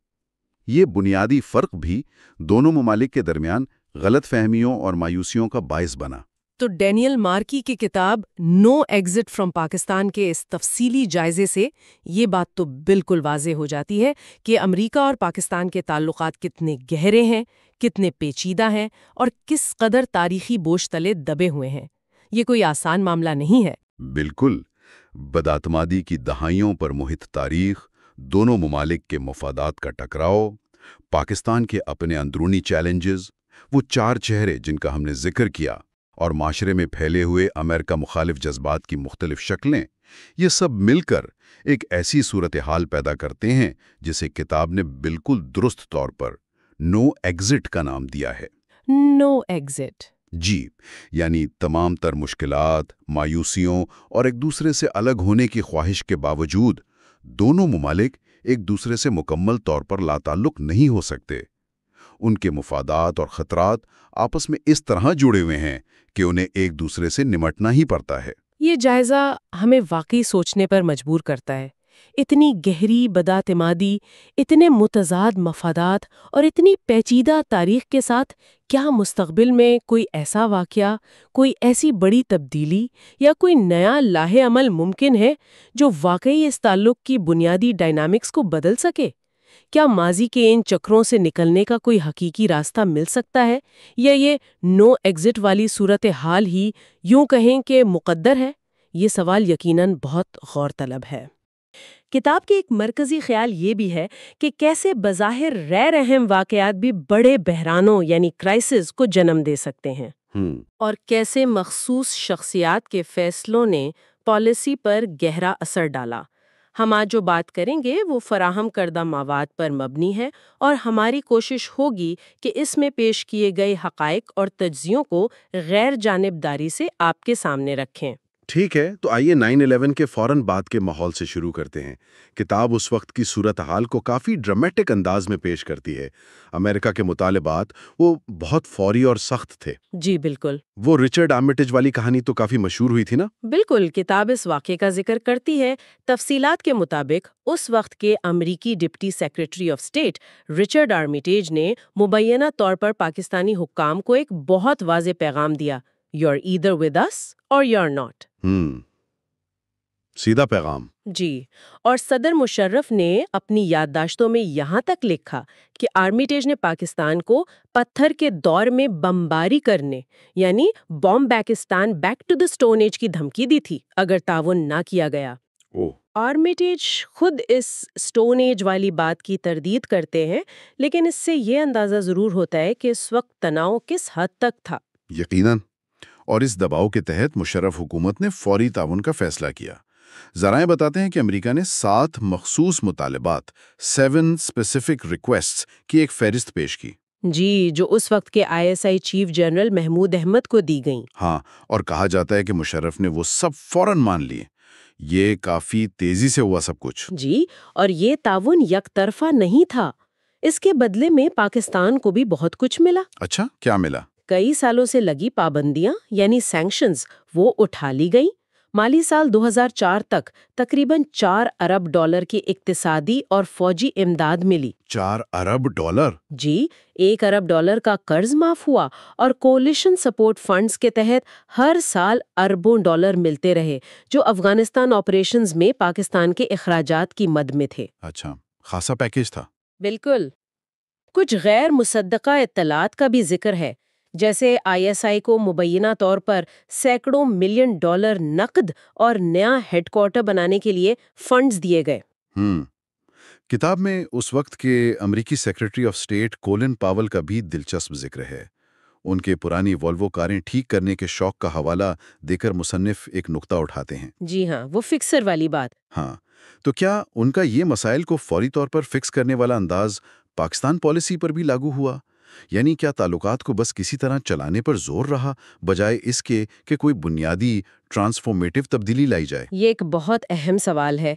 یہ بنیادی فرق بھی دونوں ممالک کے درمیان غلط فہمیوں اور مایوسیوں کا باعث بنا۔ تو ڈینیل مارکی کی کتاب نو ایگزٹ فرام پاکستان کے اس تفصیلی جائزے سے یہ بات تو بالکل واضح ہو جاتی ہے کہ امریکہ اور پاکستان کے تعلقات کتنے گہرے ہیں، کتنے پیچیدہ ہیں اور کس قدر تاریخی بوجھ تلے دبے ہوئے ہیں۔ یہ کوئی آسان معاملہ نہیں ہے۔ بالکل، بداعتمادی کی دہائیوں پر محیط تاریخ، دونوں ممالک کے مفادات کا ٹکراؤ، پاکستان کے اپنے اندرونی چیلنجز، وہ 4 چہرے جن کا ہم نے ذکر کیا، اور معاشرے میں پھیلے ہوئے امریکہ مخالف جذبات کی مختلف شکلیں، یہ سب مل کر ایک ایسی صورتحال پیدا کرتے ہیں جسے کتاب نے بالکل درست طور پر نو ایگزٹ کا نام دیا ہے۔ نو ایگزٹ۔ جی، یعنی تمام تر مشکلات، مایوسیوں اور ایک دوسرے سے الگ ہونے کی خواہش کے باوجود دونوں ممالک ایک دوسرے سے مکمل طور پر لاتعلق نہیں ہو سکتے۔ ان کے مفادات اور خطرات آپس میں اس طرح جڑے ہوئے ہیں کہ انہیں ایک دوسرے سے نمٹنا ہی پڑتا ہے۔ یہ جائزہ ہمیں واقعی سوچنے پر مجبور کرتا ہے۔ اتنی گہری بداعتمادی، اتنے متضاد مفادات اور اتنی پیچیدہ تاریخ کے ساتھ کیا مستقبل میں کوئی ایسا واقعہ، کوئی ایسی بڑی تبدیلی یا کوئی نیا لاہ عمل ممکن ہے جو واقعی اس تعلق کی بنیادی ڈائنامکس کو بدل سکے؟ کیا ماضی کے ان چکروں سے نکلنے کا کوئی حقیقی راستہ مل سکتا ہے، یا یہ نو ایگزٹ والی صورتحال ہی یوں کہیں کہ مقدر ہے؟ یہ سوال یقیناً بہت غور طلب ہے۔ کتاب کے ایک مرکزی خیال یہ بھی ہے کہ کیسے بظاہر غیر اہم واقعات بھی بڑے بحرانوں یعنی کرائسس کو جنم دے سکتے ہیں، اور کیسے مخصوص شخصیات کے فیصلوں نے پالیسی پر گہرا اثر ڈالا۔ ہم آج جو بات کریں گے وہ فراہم کردہ مواد پر مبنی ہے، اور ہماری کوشش ہوگی کہ اس میں پیش کیے گئے حقائق اور تجزیوں کو غیر جانبداری سے آپ کے سامنے رکھیں۔ ٹھیک ہے، تو آئیے 9/11 کے فوراً بعد کے ماحول سے شروع کرتے ہیں۔ کتاب اس وقت کی صورتحال کو کافی ڈرامیٹک انداز میں پیش کرتی ہے۔ امریکہ کے مطالبات وہ بہت فوری اور سخت تھے۔ جی بالکل۔ وہ رچرڈ آرمیٹیج والی کہانی تو کافی مشہور ہوئی تھی نا؟ بالکل، کتاب اس واقعے کا ذکر کرتی ہے۔ تفصیلات کے مطابق اس وقت کے امریکی deputy secretary of state Richard Armitage نے مبینہ طور پر پاکستانی حکام کو ایک بہت واضح پیغام دیا: "You're either with us or you're not." سیدھا پیغام۔ جی، اور صدر مشرف نے اپنی یادداشتوں میں یہاں تک لکھا کہ آرمیٹیج نے پاکستان کو پتھر کے دور میں بمباری کرنے یعنی bomb Pakistan back to the stone age کی دھمکی دی تھی اگر تعاون نہ کیا گیا۔ آرمیٹیج خود اس سٹون ایج والی بات کی تردید کرتے ہیں، لیکن اس سے یہ اندازہ ضرور ہوتا ہے کہ اس وقت تناؤ کس حد تک تھا۔ یقیناً، اور اس دباؤ کے تحت مشرف حکومت نے فوری تعاون کا فیصلہ کیا۔ ذرائع بتاتے ہیں کہ امریکہ نے 7 مخصوص مطالبات 7 اسپیسیفک ریکویسٹس کی ایک فہرست پیش کی۔ جی، جو اس وقت کے ISI chief general Mahmood Ahmed کو دی گئیں۔ ہاں، اور کہا جاتا ہے کہ مشرف نے وہ سب فوراً مان لیے۔ یہ کافی تیزی سے ہوا سب کچھ۔ جی، اور یہ تعاون یک طرفہ نہیں تھا۔ اس کے بدلے میں پاکستان کو بھی بہت کچھ ملا۔ اچھا، کیا ملا؟ کئی سالوں سے لگی پابندیاں یعنی سینکشنز وہ اٹھا لی گئیں۔ مالی سال 2004 تک تقریباً $4 ارب کی اقتصادی اور فوجی امداد ملی۔ $4 ارب؟ جی، $1 ارب کا قرض معاف ہوا، اور کولیشن سپورٹ فنڈز کے تحت ہر سال اربوں ڈالر ملتے رہے جو افغانستان آپریشنز میں پاکستان کے اخراجات کی مد میں تھے۔ اچھا، خاصا پیکیج تھا۔ بالکل۔ کچھ غیر مصدقہ اطلاعات کا بھی ذکر ہے، جیسے ISI کو مبینہ طور پر سینکڑوں ملین ڈالر نقد اور نیا ہیڈ کوارٹر بنانے کے لیے فنڈز دیے گئے۔ کتاب میں اس وقت کے امریکی سیکریٹری آف اسٹیٹ کولن پاول کا بھی دلچسپ ذکر ہے۔ ان کے پرانی والوو کاریں ٹھیک کرنے کے شوق کا حوالہ دے کر مصنف ایک نقطہ اٹھاتے ہیں۔ جی ہاں، وہ فکسر والی بات۔ ہاں، تو کیا ان کا یہ مسائل کو فوری طور پر فکس کرنے والا انداز پاکستان پالیسی پر بھی لاگو ہوا؟ یعنی کیا تعلقات کو بس کسی طرح چلانے پر زور رہا بجائے اس کے کہ کوئی بنیادی ٹرانسفارمیٹیو تبدیلی لائی جائے؟ یہ ایک بہت اہم سوال ہے۔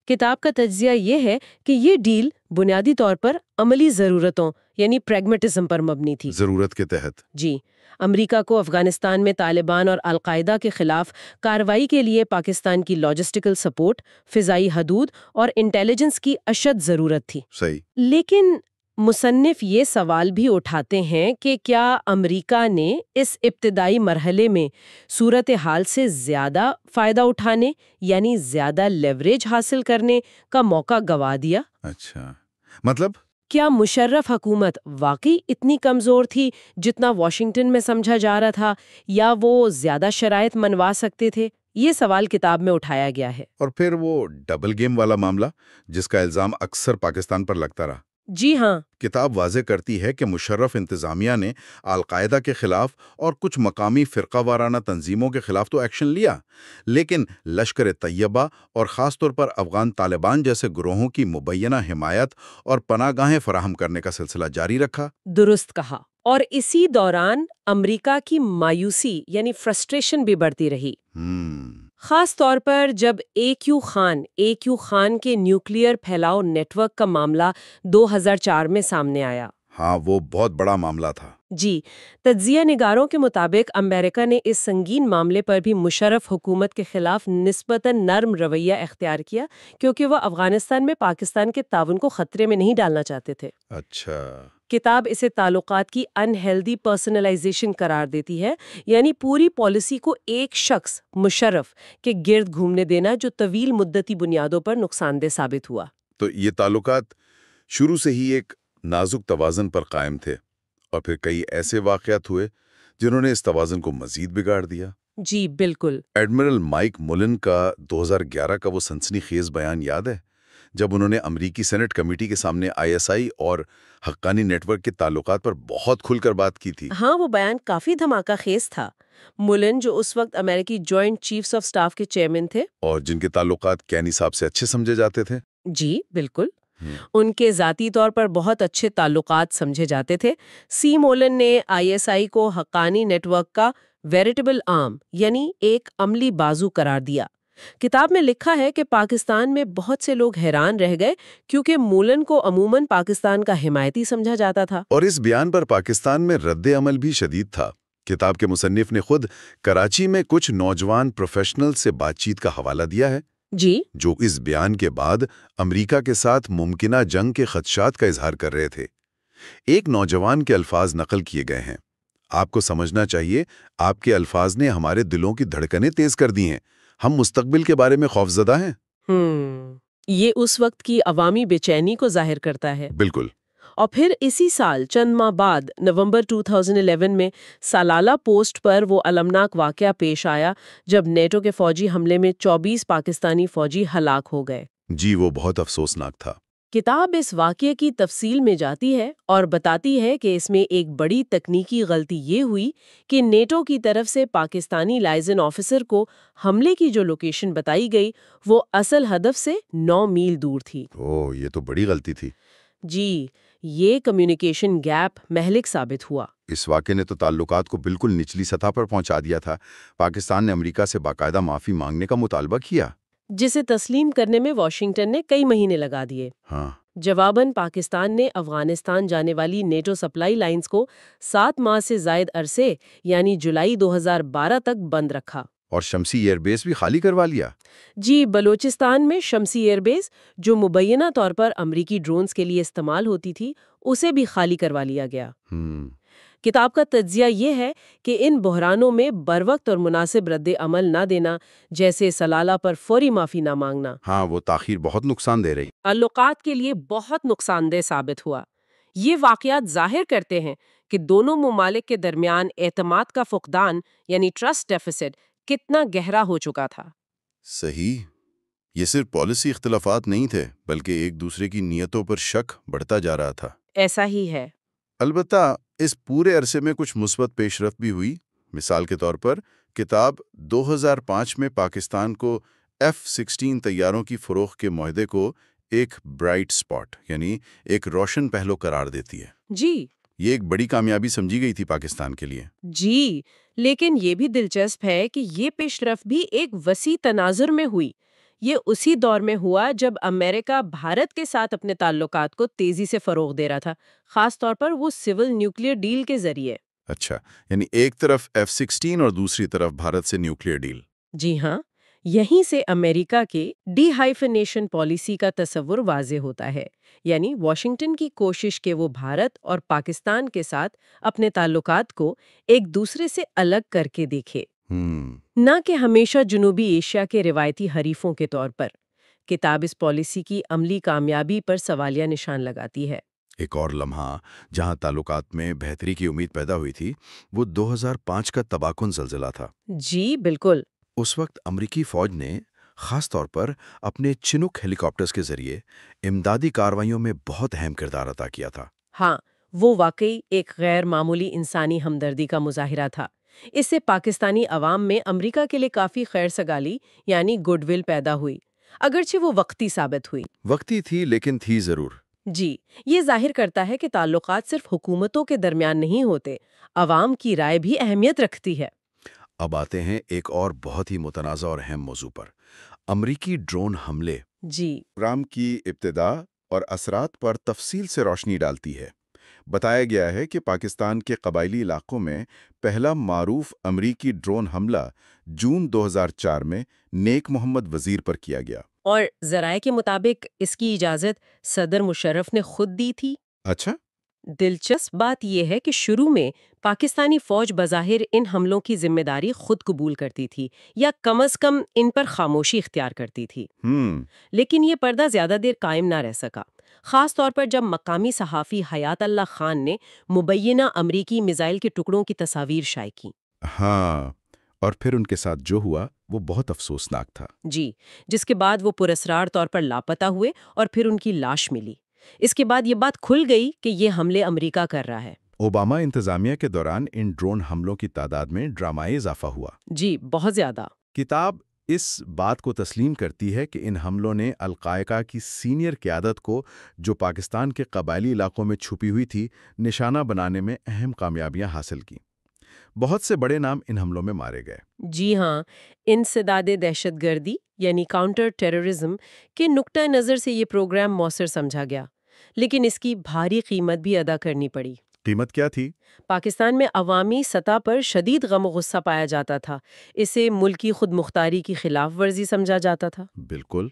کتاب کا تجزیہ یہ ہے کہ یہ ڈیل بنیادی طور پر عملی ضرورتوں یعنی پریگمیٹزم پر مبنی تھی۔ ضرورت کے تحت؟ جی، امریکہ کو افغانستان میں طالبان اور القاعدہ کے خلاف کارروائی کے لیے پاکستان کی لاجسٹیکل سپورٹ، فضائی حدود اور انٹیلیجنس کی اشد ضرورت تھی۔ صحیح۔ لیکن مصنف یہ سوال بھی اٹھاتے ہیں کہ کیا امریکہ نے اس ابتدائی مرحلے میں صورتحال سے زیادہ فائدہ اٹھانے یعنی زیادہ لیوریج حاصل کرنے کا موقع گوا دیا؟ اچھا، مطلب کیا مشرف حکومت واقعی اتنی کمزور تھی جتنا واشنگٹن میں سمجھا جا رہا تھا، یا وہ زیادہ شرائط منوا سکتے تھے؟ یہ سوال کتاب میں اٹھایا گیا ہے۔ اور پھر وہ ڈبل گیم والا معاملہ جس کا الزام اکثر پاکستان پر لگتا رہا۔ جی ہاں، کتاب واضح کرتی ہے کہ مشرف انتظامیہ نے القاعدہ کے خلاف اور کچھ مقامی فرقہ وارانہ تنظیموں کے خلاف تو ایکشن لیا، لیکن لشکر طیبہ اور خاص طور پر افغان طالبان جیسے گروہوں کی مبینہ حمایت اور پناہ گاہیں فراہم کرنے کا سلسلہ جاری رکھا۔ درست کہا۔ اور اسی دوران امریکہ کی مایوسی یعنی فرسٹریشن بھی بڑھتی رہی، خاص طور پر جب اے کیو خان کے نیوکلیئر پھیلاؤ نیٹ ورک کا معاملہ 2004 میں سامنے آیا۔ ہاں، وہ بہت بڑا معاملہ تھا۔ جی، تجزیہ نگاروں کے مطابق امریکہ نے اس سنگین معاملے پر بھی مشرف حکومت کے خلاف نسبتاً نرم رویہ اختیار کیا، کیونکہ وہ افغانستان میں پاکستان کے تعاون کو خطرے میں نہیں ڈالنا چاہتے تھے۔ اچھا۔ کتاب اسے تعلقات کی انہیلدی پرسنلائزیشن قرار دیتی ہے، یعنی پوری پالیسی کو ایک شخص مشرف کے گرد گھومنے دینا جو طویل مدتی بنیادوں پر نقصان دہ ثابت ہوا۔ تو یہ تعلقات شروع سے ہی ایک نازک توازن پر قائم تھے، اور پھر کئی ایسے واقعات ہوئے جنہوں نے اس توازن کو مزید بگاڑ دیا۔ جی بالکل۔ ایڈمرل مائک مولن کا 2011 کا وہ سنسنی خیز بیان یاد ہے جب انہوں نے امریکی سینٹ کمیٹی کے سامنے ISI اور حقانی نیٹ ورک کے تعلقات پر بہت کھل کر بات کی تھی؟ ہاں، وہ بیان کافی دھماکہ خیز تھا۔ مولن جو اس وقت امریکی جوائنٹ چیفز آف سٹاف کے چیئرمین تھے، اور جن کے تعلقات کینی صاحب سے اچھے سمجھے جاتے تھے۔ جی بالکل، ان کے ذاتی طور پر بہت اچھے تعلقات سمجھے جاتے تھے۔ سی مولن نے ISI کو حقانی نیٹ ورک کا ویریٹیبل آرم یعنی ایک عملی بازو قرار دیا۔ کتاب میں لکھا ہے کہ پاکستان میں بہت سے لوگ حیران رہ گئے کیونکہ مولن کو عموماً پاکستان کا حمایتی سمجھا جاتا تھا۔ اور اس بیان پر پاکستان میں رد عمل بھی شدید تھا۔ کتاب کے مصنف نے خود کراچی میں کچھ نوجوان پروفیشنل سے بات چیت کا حوالہ دیا ہے جی، جو اس بیان کے بعد امریکہ کے ساتھ ممکنہ جنگ کے خدشات کا اظہار کر رہے تھے۔ ایک نوجوان کے الفاظ نقل کیے گئے ہیں: آپ کو سمجھنا چاہیے، آپ کے الفاظ نے ہمارے دلوں کی دھڑکنیں تیز کر دی ہیں، ہم مستقبل کے بارے میں خوفزدہ ہیں۔ یہ اس وقت کی عوامی بے چینی کو ظاہر کرتا ہے۔ بالکل۔ اور پھر اسی سال چند ماہ بعد نومبر 2011 میں سالالہ پوسٹ پر وہ المناک واقعہ پیش آیا جب نیٹو کے فوجی حملے میں 24 پاکستانی فوجی ہلاک ہو گئے۔ جی، وہ بہت افسوسناک تھا۔ کتاب اس واقعے کی تفصیل میں جاتی ہے اور بتاتی ہے کہ اس میں ایک بڑی تکنیکی غلطی یہ ہوئی کہ نیٹو کی طرف سے پاکستانی لائزن آفیسر کو حملے کی جو لوکیشن بتائی گئی وہ اصل ہدف سے 9 میل دور تھی۔ یہ تو بڑی غلطی تھی۔ جی، یہ کمیونیکیشن گیپ مہلک ثابت ہوا۔ اس واقعے نے تو تعلقات کو بالکل نچلی سطح پر پہنچا دیا تھا۔ پاکستان نے امریکہ سے باقاعدہ معافی مانگنے کا مطالبہ کیا، جسے تسلیم کرنے میں واشنگٹن نے کئی مہینے لگا دیے۔ ہاں، جواباً پاکستان نے افغانستان جانے والی نیٹو سپلائی لائنز کو 7 ماہ سے زائد عرصے یعنی جولائی 2012 تک بند رکھا۔ اور شمسی ایئر بیس بھی خالی کروا لیا۔ جی، بلوچستان میں شمسی ایئر بیس جو مبینہ طور پر امریکی ڈرونز کے لیے استعمال ہوتی تھی اسے بھی خالی کروا لیا گیا۔ کتاب کا تجزیہ یہ ہے کہ ان بحرانوں میں بروقت اور مناسب رد عمل نہ دینا، جیسے سلالہ پر فوری معافی نہ مانگنا، ہاں، وہ تاخیر بہت نقصان دے رہی۔ تعلقات کے لیے بہت نقصان دہ ثابت ہوا۔ یہ واقعات ظاہر کرتے ہیں کہ دونوں ممالک کے درمیان اعتماد کا فقدان یعنی ٹرسٹ ڈیفیسٹ کتنا گہرا ہو چکا تھا۔ صحیح، یہ صرف پالیسی اختلافات نہیں تھے بلکہ ایک دوسرے کی نیتوں پر شک بڑھتا جا رہا تھا۔ ایسا ہی ہے۔ البتہ اس پورے عرصے میں کچھ مثبت پیش رفت بھی ہوئی۔ مثال کے طور پر کتاب 2005 میں پاکستان کو F-16 طیاروں کی فروخت کے معاہدے کو ایک برائٹ سپاٹ یعنی ایک روشن پہلو قرار دیتی ہے۔ جی، یہ ایک بڑی کامیابی سمجھی گئی تھی پاکستان کے لیے۔ جی، لیکن یہ بھی دلچسپ ہے کہ یہ پیش رفت بھی ایک وسیع تناظر میں ہوئی۔ یہ اسی دور میں ہوا جب امریکہ بھارت کے ساتھ اپنے تعلقات کو تیزی سے فروغ دے رہا تھا، خاص طور پر وہ سول نیوکلیئر ڈیل کے ذریعے۔ اچھا، یعنی ایک طرف F-16 اور دوسری طرف بھارت سے نیوکلیئر ڈیل۔ جی ہاں، یہیں سے امریکہ کے ڈی ہائفنیشن پالیسی کا تصور واضح ہوتا ہے، یعنی واشنگٹن کی کوشش کہ وہ بھارت اور پاکستان کے ساتھ اپنے تعلقات کو ایک دوسرے سے الگ کر کے دیکھے، نہ کہ ہمیشہ جنوبی ایشیا کے روایتی حریفوں کے طور پر۔ کتاب اس پالیسی کی عملی کامیابی پر سوالیہ نشان لگاتی ہے۔ ایک اور لمحہ جہاں تعلقات میں بہتری کی امید پیدا ہوئی تھی وہ 2005 کا تباہ کن زلزلہ تھا۔ جی بالکل۔ اس وقت امریکی فوج نے خاص طور پر اپنے چنوک ہیلی کاپٹرز کے ذریعے امدادی کارروائیوں میں بہت اہم کردار ادا کیا تھا۔ ہاں، وہ واقعی ایک غیر معمولی انسانی ہمدردی کا مظاہرہ تھا۔ اس سے پاکستانی عوام میں امریکہ کے لیے کافی خیر سگالی یعنی گڈ ول پیدا ہوئی، اگرچہ وہ وقتی ثابت ہوئی۔ وقتی تھی لیکن تھی ضرور۔ جی، یہ ظاہر کرتا ہے کہ تعلقات صرف حکومتوں کے درمیان نہیں ہوتے، عوام کی رائے بھی اہمیت رکھتی ہے۔ اب آتے ہیں ایک اور بہت ہی متنازع اور اہم موضوع پر، امریکی ڈرون حملے۔ جی، پروگرام کی ابتدا اور اثرات پر تفصیل سے روشنی ڈالتی ہے۔ بتایا گیا ہے کہ پاکستان کے قبائلی علاقوں میں پہلا معروف امریکی ڈرون حملہ جون 2004 میں نیک محمد وزیر پر کیا گیا۔ اور ذرائع کے مطابق اس کی اجازت صدر مشرف نے خود دی تھی۔ اچھا، دلچسپ بات یہ ہے کہ شروع میں پاکستانی فوج بظاہر ان حملوں کی ذمہ داری خود قبول کرتی تھی یا کم از کم ان پر خاموشی اختیار کرتی تھی، لیکن یہ پردہ زیادہ دیر قائم نہ رہ سکا، خاص طور پر جب مقامی صحافی حیات اللہ خان نے مبینہ امریکی میزائل کے ٹکڑوں کی تصاویر شائع کی۔ ہاں، اور پھر ان کے ساتھ جو ہوا وہ بہت افسوسناک تھا۔ جی، جس کے بعد وہ پراسرار طور پر لاپتہ ہوئے اور پھر ان کی لاش ملی۔ اس کے بعد یہ بات کھل گئی کہ یہ حملے امریکہ کر رہا ہے۔ اوباما انتظامیہ کے دوران ان ڈرون حملوں کی تعداد میں ڈرامائی اضافہ ہوا۔ جی، بہت زیادہ۔ کتاب اس بات کو تسلیم کرتی ہے کہ ان حملوں نے القاعدہ کی سینئر قیادت کو، جو پاکستان کے قبائلی علاقوں میں چھپی ہوئی تھی، نشانہ بنانے میں اہم کامیابیاں حاصل کیں۔ بہت سے بڑے نام ان حملوں میں مارے گئے۔ جی ہاں، انسداد دہشت گردی یعنی کاؤنٹر ٹیررزم کے نقطہ نظر سے یہ پروگرام مؤثر سمجھا گیا، لیکن اس کی بھاری قیمت بھی ادا کرنی پڑی۔ قیمت کیا تھی؟ پاکستان میں عوامی سطح پر شدید غم و غصہ پایا جاتا تھا۔ اسے ملکی خود مختاری کی خلاف ورزی سمجھا جاتا تھا۔ بالکل۔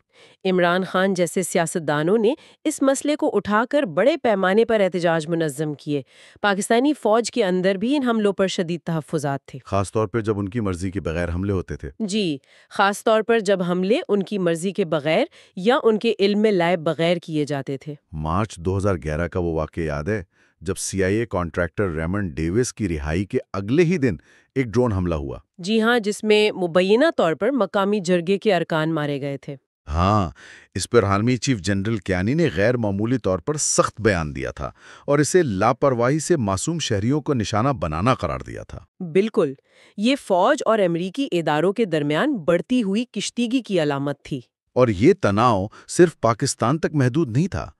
عمران خان جیسے سیاستدانوں نے اس مسئلے کو اٹھا کر بڑے پیمانے پر احتجاج منظم کیے۔ پاکستانی فوج کے اندر بھی ان حملوں پر شدید تحفظات تھے، خاص طور پہ جب ان کی مرضی کے بغیر حملے ہوتے تھے۔ جی، خاص طور پر جب حملے ان کی مرضی کے بغیر یا ان کے علم میں لائے بغیر کیے جاتے تھے۔ مارچ 2011 کا وہ واقعہ یاد ہے جب CIA کانٹریکٹر ریمنڈ ڈیوس کی رہائی کے اگلے ہی دن ایک ڈرون حملہ ہوا۔ جی ہاں، جس میں مبینہ طور پر مقامی جرگے کے ارکان مارے گئے تھے۔ ہاں، اس پر عالمی چیف جنرل کیانی نے غیر معمولی طور پر سخت بیان دیا تھا اور اسے لاپرواہی سے معصوم شہریوں کو نشانہ بنانا قرار دیا تھا۔ بالکل، یہ فوج اور امریکی اداروں کے درمیان بڑھتی ہوئی کشیدگی کی علامت تھی۔ اور یہ تناؤ صرف پاکستان تک محدود نہیں تھا۔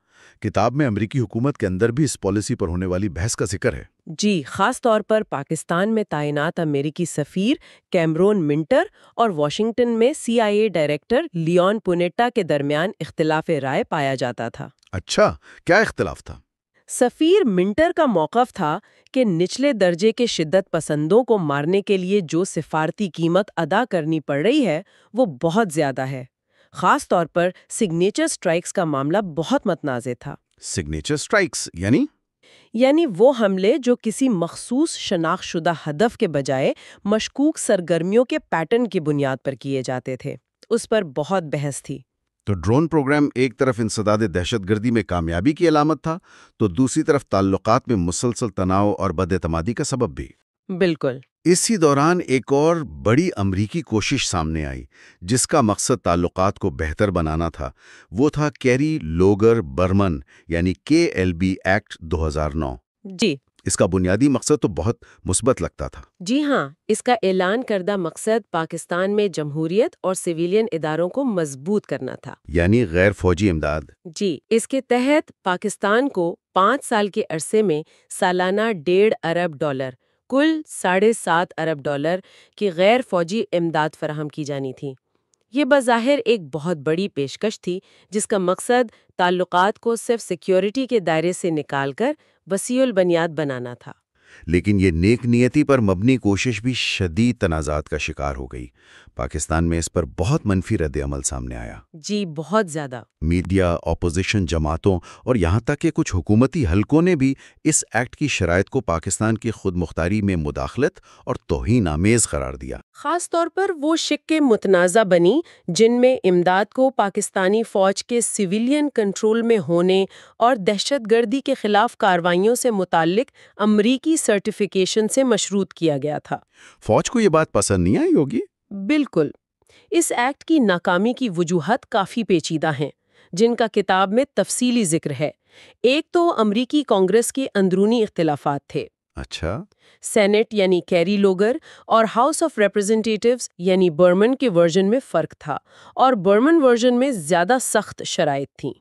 کتاب میں امریکی حکومت کے اندر بھی اس پالیسی پر ہونے والی بحث کا ذکر ہے۔ جی، خاص طور پر پاکستان میں تعینات امریکی سفیر کیمرون منٹر اور واشنگٹن میں CIA ڈائریکٹر لیون پونیٹا کے درمیان اختلاف رائے پایا جاتا تھا۔ اچھا، کیا اختلاف تھا؟ سفیر منٹر کا موقف تھا کہ نچلے درجے کے شدت پسندوں کو مارنے کے لیے جو سفارتی قیمت ادا کرنی پڑ رہی ہے وہ بہت زیادہ ہے۔ خاص طور پر سگنیچر سٹرائکس کا معاملہ بہت متنازع تھا۔ سگنیچر سٹرائکس یعنی وہ حملے جو کسی مخصوص شناخت شدہ ہدف کے بجائے مشکوک سرگرمیوں کے پیٹرن کی بنیاد پر کیے جاتے تھے، اس پر بہت بحث تھی۔ تو ڈرون پروگرام ایک طرف انسداد دہشت گردی میں کامیابی کی علامت تھا، تو دوسری طرف تعلقات میں مسلسل تناؤ اور بد اعتمادی کا سبب بھی۔ بالکل۔ اسی دوران ایک اور بڑی امریکی کوشش سامنے آئی جس کا مقصد تعلقات کو بہتر بنانا تھا۔ وہ تھا کیری لوگر برمن یعنی KLB ایکٹ 2009۔ جی، اس کا بنیادی مقصد تو بہت مثبت لگتا تھا۔ جی ہاں، اس کا اعلان کردہ مقصد پاکستان میں جمہوریت اور سویلین اداروں کو مضبوط کرنا تھا، یعنی غیر فوجی امداد۔ جی، اس کے تحت پاکستان کو 5 سال کے عرصے میں سالانہ $1.5 ارب کل $7.5 ارب کی غیر فوجی امداد فراہم کی جانی تھی۔ یہ بظاہر ایک بہت بڑی پیشکش تھی جس کا مقصد تعلقات کو صرف سیکیورٹی کے دائرے سے نکال کر وسیع البنیاد بنانا تھا۔ لیکن یہ نیک نیتی پر مبنی کوشش بھی شدید تنازعات کا شکار ہو گئی۔ پاکستان میں اس پر بہت منفی رد عمل سامنے آیا۔ جی، بہت زیادہ۔ میڈیا، اپوزیشن جماعتوں اور یہاں تک کہ کچھ حکومتی حلقوں نے بھی اس ایکٹ کی شرائط کو پاکستان کی خود مختاری میں مداخلت اور توہین آمیز قرار دیا۔ خاص طور پر وہ شقیں متنازع بنی جن میں امداد کو پاکستانی فوج کے سویلین کنٹرول میں ہونے اور دہشت گردی کے خلاف کارروائیوں سے متعلق امریکی سرٹیفیکیشن سے مشروط کیا گیا تھا۔ فوج کو یہ بات پسند نہیں آئی ہوگی؟ بالکل۔ اس ایکٹ کی ناکامی کی وجوہات کافی پیچیدہ ہیں جن کا کتاب میں تفصیلی ذکر ہے۔ ایک تو امریکی کانگریس کے اندرونی اختلافات تھے۔ اچھا۔ سینٹ یعنی کیری لوگر اور ہاؤس آف ریپرزنٹیٹیوز یعنی برمن کے ورژن میں فرق تھا، اور برمن ورژن میں زیادہ سخت شرائط تھیں۔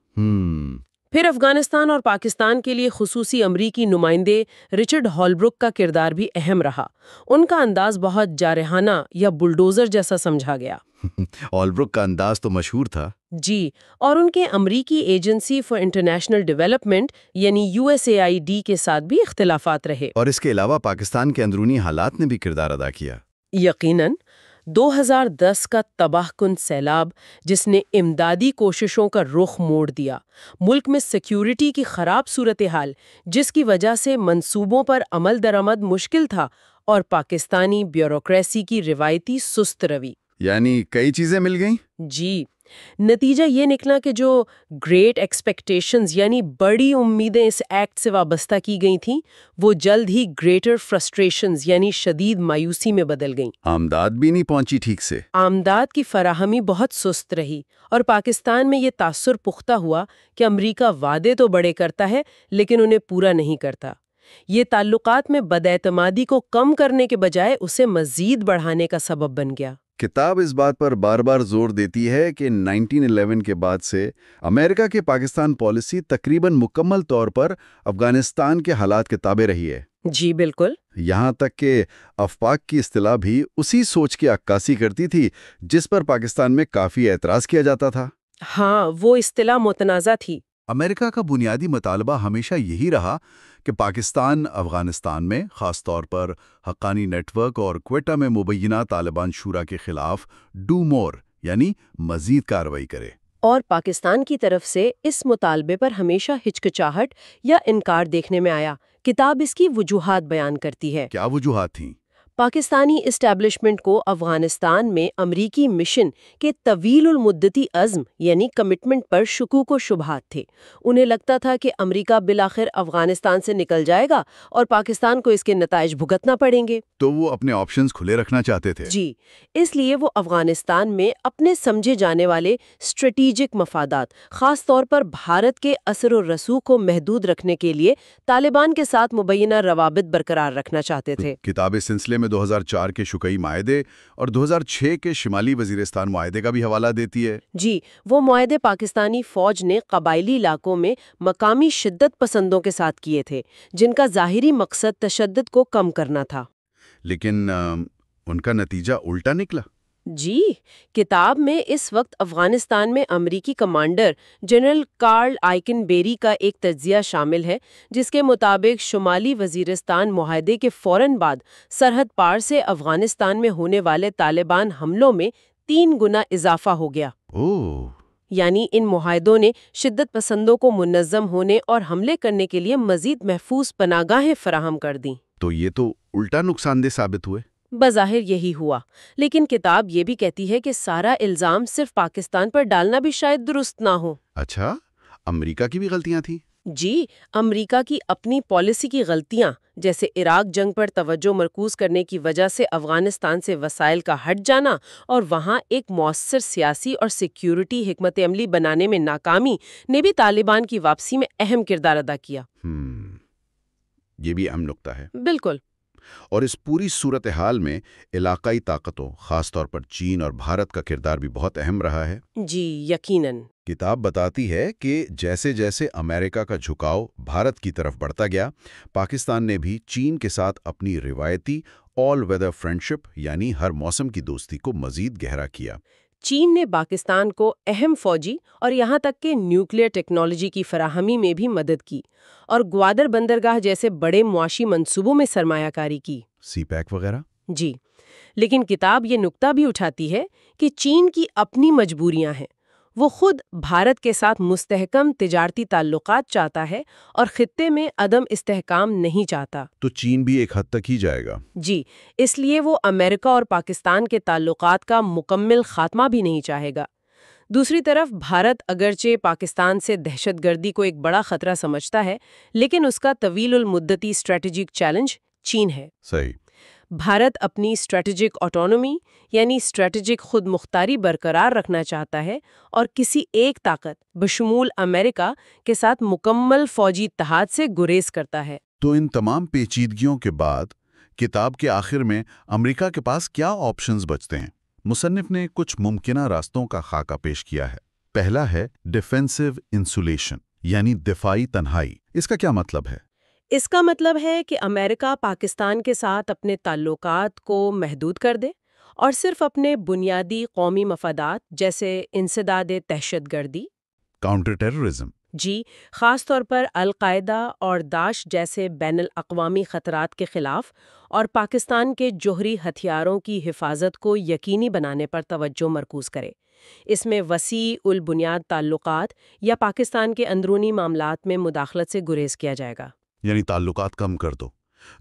پھر افغانستان اور پاکستان کے لیے خصوصی امریکی نمائندے رچرڈ ہالبروک کا کردار بھی اہم رہا۔ ان کا انداز بہت جارحانہ یا بلڈوزر جیسا سمجھا گیا۔ ہالبروک کا انداز تو مشہور تھا۔ جی، اور ان کے امریکی ایجنسی فار انٹرنیشنل ڈیولپمنٹ یعنی USAID کے ساتھ بھی اختلافات رہے۔ اور اس کے علاوہ پاکستان کے اندرونی حالات نے بھی کردار ادا کیا۔ یقیناً 2010 کا تباہ کن سیلاب جس نے امدادی کوششوں کا رخ موڑ دیا، ملک میں سیکیورٹی کی خراب صورتحال جس کی وجہ سے منصوبوں پر عمل درآمد مشکل تھا، اور پاکستانی بیوروکریسی کی روایتی سست روی۔ یعنی کئی چیزیں مل گئیں؟ جی، نتیجہ یہ نکلا کہ جو گریٹ ایکسپیکٹیشنز یعنی بڑی امیدیں اس ایکٹ سے وابستہ کی گئی تھیں وہ جلد ہی گریٹر فرسٹریشنز یعنی شدید مایوسی میں بدل گئیں۔ آمداد بھی نہیں پہنچی ٹھیک سے۔ آمداد کی فراہمی بہت سست رہی اور پاکستان میں یہ تاثر پختہ ہوا کہ امریکہ وعدے تو بڑے کرتا ہے لیکن انہیں پورا نہیں کرتا۔ یہ تعلقات میں بداعتمادی کو کم کرنے کے بجائے اسے مزید بڑھانے کا سبب بن گیا۔ کتاب اس بات پر بار بار زور دیتی ہے کہ 1911 کے بعد سے امریکہ کی پاکستان پالیسی تقریباً مکمل طور پر افغانستان کے حالات کے تابع رہی ہے۔ جی بالکل۔ یہاں تک کہ افپاک کی اصطلاح بھی اسی سوچ کی عکاسی کرتی تھی جس پر پاکستان میں کافی اعتراض کیا جاتا تھا۔ ہاں، وہ اصطلاح متنازع تھی۔ امریکہ کا بنیادی مطالبہ ہمیشہ یہی رہا کہ پاکستان افغانستان میں خاص طور پر حقانی نیٹ ورک اور کوئٹہ میں مبینہ طالبان شورا کے خلاف ڈو مور یعنی مزید کارروائی کرے۔ اور پاکستان کی طرف سے اس مطالبے پر ہمیشہ ہچکچاہٹ یا انکار دیکھنے میں آیا۔ کتاب اس کی وجوہات بیان کرتی ہے۔ کیا وجوہات تھیں؟ پاکستانی اسٹیبلشمنٹ کو افغانستان میں امریکی مشن کے طویل المدتی عزم یعنی کمٹمنٹ پر شکوک و شبہات تھے۔ انہیں لگتا تھا کہ امریکہ بالآخر افغانستان سے نکل جائے گا اور پاکستان کو اس کے نتائج بھگتنا پڑیں گے۔ تو وہ اپنے آپشنز کھلے رکھنا چاہتے تھے۔ جی، اس لیے وہ افغانستان میں اپنے سمجھے جانے والے اسٹریٹیجک مفادات خاص طور پر بھارت کے اثر و رسوخ کو محدود رکھنے کے لیے طالبان کے ساتھ مبینہ روابط برقرار رکھنا چاہتے تھے۔ کتاب اس سلسلے میں 2004 کے شوکئی معاہدے اور 2006 کے شمالی وزیرستان معاہدے کا بھی حوالہ دیتی ہے۔ جی، وہ معاہدے پاکستانی فوج نے قبائلی علاقوں میں مقامی شدت پسندوں کے ساتھ کیے تھے جن کا ظاہری مقصد تشدد کو کم کرنا تھا۔ لیکن ان کا نتیجہ الٹا نکلا۔ جی، کتاب میں اس وقت افغانستان میں امریکی کمانڈر جنرل کارل آئکن بیری کا ایک تجزیہ شامل ہے جس کے مطابق شمالی وزیرستان معاہدے کے فوراً بعد سرحد پار سے افغانستان میں ہونے والے طالبان حملوں میں 3 گنا اضافہ ہو گیا۔ یعنی ان معاہدوں نے شدت پسندوں کو منظم ہونے اور حملے کرنے کے لیے مزید محفوظ پناہگاہیں فراہم کر دیں۔ تو یہ تو الٹا نقصان دہ ثابت ہوئے۔ بظاہر یہی ہوا، لیکن کتاب یہ بھی کہتی ہے کہ سارا الزام صرف پاکستان پر ڈالنا بھی شاید درست نہ ہو۔ اچھا، امریکہ کی بھی غلطیاں تھیں؟ جی، امریکہ کی اپنی پالیسی کی غلطیاں جیسے عراق جنگ پر توجہ مرکوز کرنے کی وجہ سے افغانستان سے وسائل کا ہٹ جانا اور وہاں ایک مؤثر سیاسی اور سیکیورٹی حکمت عملی بنانے میں ناکامی نے بھی طالبان کی واپسی میں اہم کردار ادا کیا۔ یہ بھی اہم نقطہ ہے۔ بالکل۔ اور اس پوری صورتحال میں علاقائی طاقتوں خاص طور پر چین اور بھارت کا کردار بھی بہت اہم رہا ہے۔ جی یقیناً۔ کتاب بتاتی ہے کہ جیسے جیسے امریکہ کا جھکاؤ بھارت کی طرف بڑھتا گیا، پاکستان نے بھی چین کے ساتھ اپنی روایتی آل ویدر فرینڈشپ یعنی ہر موسم کی دوستی کو مزید گہرا کیا۔ چین نے پاکستان کو اہم فوجی اور یہاں تک کہ نیوکلیئر ٹیکنالوجی کی فراہمی میں بھی مدد کی اور گوادر بندرگاہ جیسے بڑے معاشی منصوبوں میں سرمایہ کاری کی۔ سی پیک وغیرہ؟ جی، لیکن کتاب یہ نکتہ بھی اٹھاتی ہے کہ چین کی اپنی مجبوریاں ہیں۔ وہ خود بھارت کے ساتھ مستحکم تجارتی تعلقات چاہتا ہے اور خطے میں عدم استحکام نہیں چاہتا۔ تو چین بھی ایک حد تک ہی جائے گا۔ جی، اس لیے وہ امریکہ اور پاکستان کے تعلقات کا مکمل خاتمہ بھی نہیں چاہے گا۔ دوسری طرف بھارت اگرچہ پاکستان سے دہشت گردی کو ایک بڑا خطرہ سمجھتا ہے، لیکن اس کا طویل المدتی اسٹریٹجک چیلنج چین ہے۔ صحیح۔ بھارت اپنی اسٹریٹجک آٹونومی یعنی اسٹریٹجک خود مختاری برقرار رکھنا چاہتا ہے اور کسی ایک طاقت بشمول امریکہ کے ساتھ مکمل فوجی اتحاد سے گریز کرتا ہے۔ تو ان تمام پیچیدگیوں کے بعد کتاب کے آخر میں امریکہ کے پاس کیا آپشنز بچتے ہیں؟ مصنف نے کچھ ممکنہ راستوں کا خاکہ پیش کیا ہے۔ پہلا ہے ڈیفینسو انسولیشن یعنی دفاعی تنہائی۔ اس کا کیا مطلب ہے؟ اس کا مطلب ہے کہ امریکہ پاکستان کے ساتھ اپنے تعلقات کو محدود کر دے اور صرف اپنے بنیادی قومی مفادات جیسے انسداد دہشت گردی، کاؤنٹر ٹیررزم، جی خاص طور پر القاعدہ اور داعش جیسے بین الاقوامی خطرات کے خلاف اور پاکستان کے جوہری ہتھیاروں کی حفاظت کو یقینی بنانے پر توجہ مرکوز کرے۔ اس میں وسیع البنیاد تعلقات یا پاکستان کے اندرونی معاملات میں مداخلت سے گریز کیا جائے گا۔ یعنی تعلقات کم کر دو۔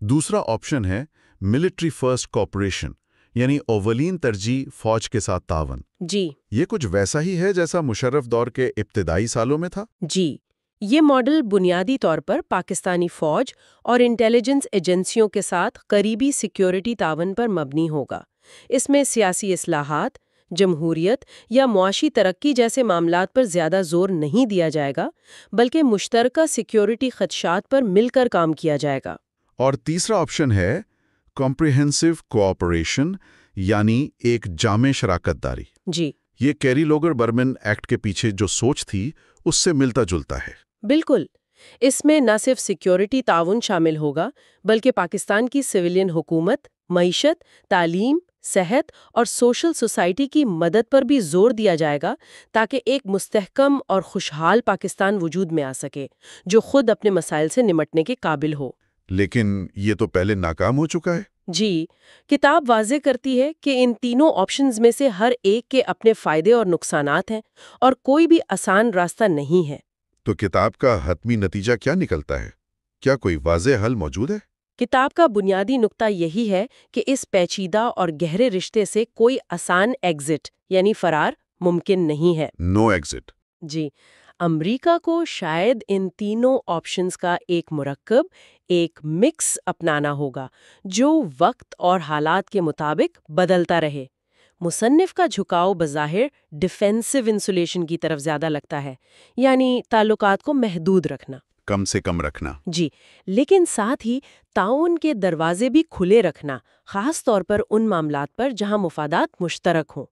دوسرا آپشن ہے ملٹری فرسٹ کوآپریشن یعنی اولین ترجیح فوج کے ساتھ تعاون۔ جی یہ کچھ ویسا ہی ہے جیسا مشرف دور کے ابتدائی سالوں میں تھا؟ جی یہ ماڈل بنیادی طور پر پاکستانی فوج اور انٹیلیجنس ایجنسیوں کے ساتھ قریبی سیکیورٹی تعاون پر مبنی ہوگا۔ اس میں سیاسی اصلاحات، جمہوریت یا معاشی ترقی جیسے معاملات پر زیادہ زور نہیں دیا جائے گا، بلکہ مشترکہ سیکیورٹی خدشات پر مل کر کام کیا جائے گا۔ اور تیسرا آپشن ہے کمپریہنسو کوآپریشن، یعنی ایک جامع شراکت داری۔ جی یہ کیری لوگر برمن ایکٹ کے پیچھے جو سوچ تھی اس سے ملتا جلتا ہے۔ بالکل، اس میں نہ صرف سیکیورٹی تعاون شامل ہوگا بلکہ پاکستان کی سویلین حکومت، معیشت، تعلیم، صحت اور سوشل سوسائٹی کی مدد پر بھی زور دیا جائے گا تاکہ ایک مستحکم اور خوشحال پاکستان وجود میں آ سکے جو خود اپنے مسائل سے نمٹنے کے قابل ہو۔ لیکن یہ تو پہلے ناکام ہو چکا ہے۔ جی کتاب واضح کرتی ہے کہ ان تینوں آپشنز میں سے ہر ایک کے اپنے فائدے اور نقصانات ہیں اور کوئی بھی آسان راستہ نہیں ہے۔ تو کتاب کا حتمی نتیجہ کیا نکلتا ہے؟ کیا کوئی واضح حل موجود ہے؟ کتاب کا بنیادی نقطہ یہی ہے کہ اس پیچیدہ اور گہرے رشتے سے کوئی آسان ایگزٹ یعنی فرار ممکن نہیں ہے۔ نو ایگزٹ۔ جی امریکہ کو شاید ان تینوں آپشنز کا ایک مرکب، ایک مکس اپنانا ہوگا جو وقت اور حالات کے مطابق بدلتا رہے۔ مصنف کا جھکاؤ بظاہر ڈیفینسو انسولیشن کی طرف زیادہ لگتا ہے، یعنی تعلقات کو محدود رکھنا، کم سے کم رکھنا۔ جی لیکن ساتھ ہی تعاون کے دروازے بھی کھلے رکھنا، خاص طور پر ان معاملات پر جہاں مفادات مشترک ہوں۔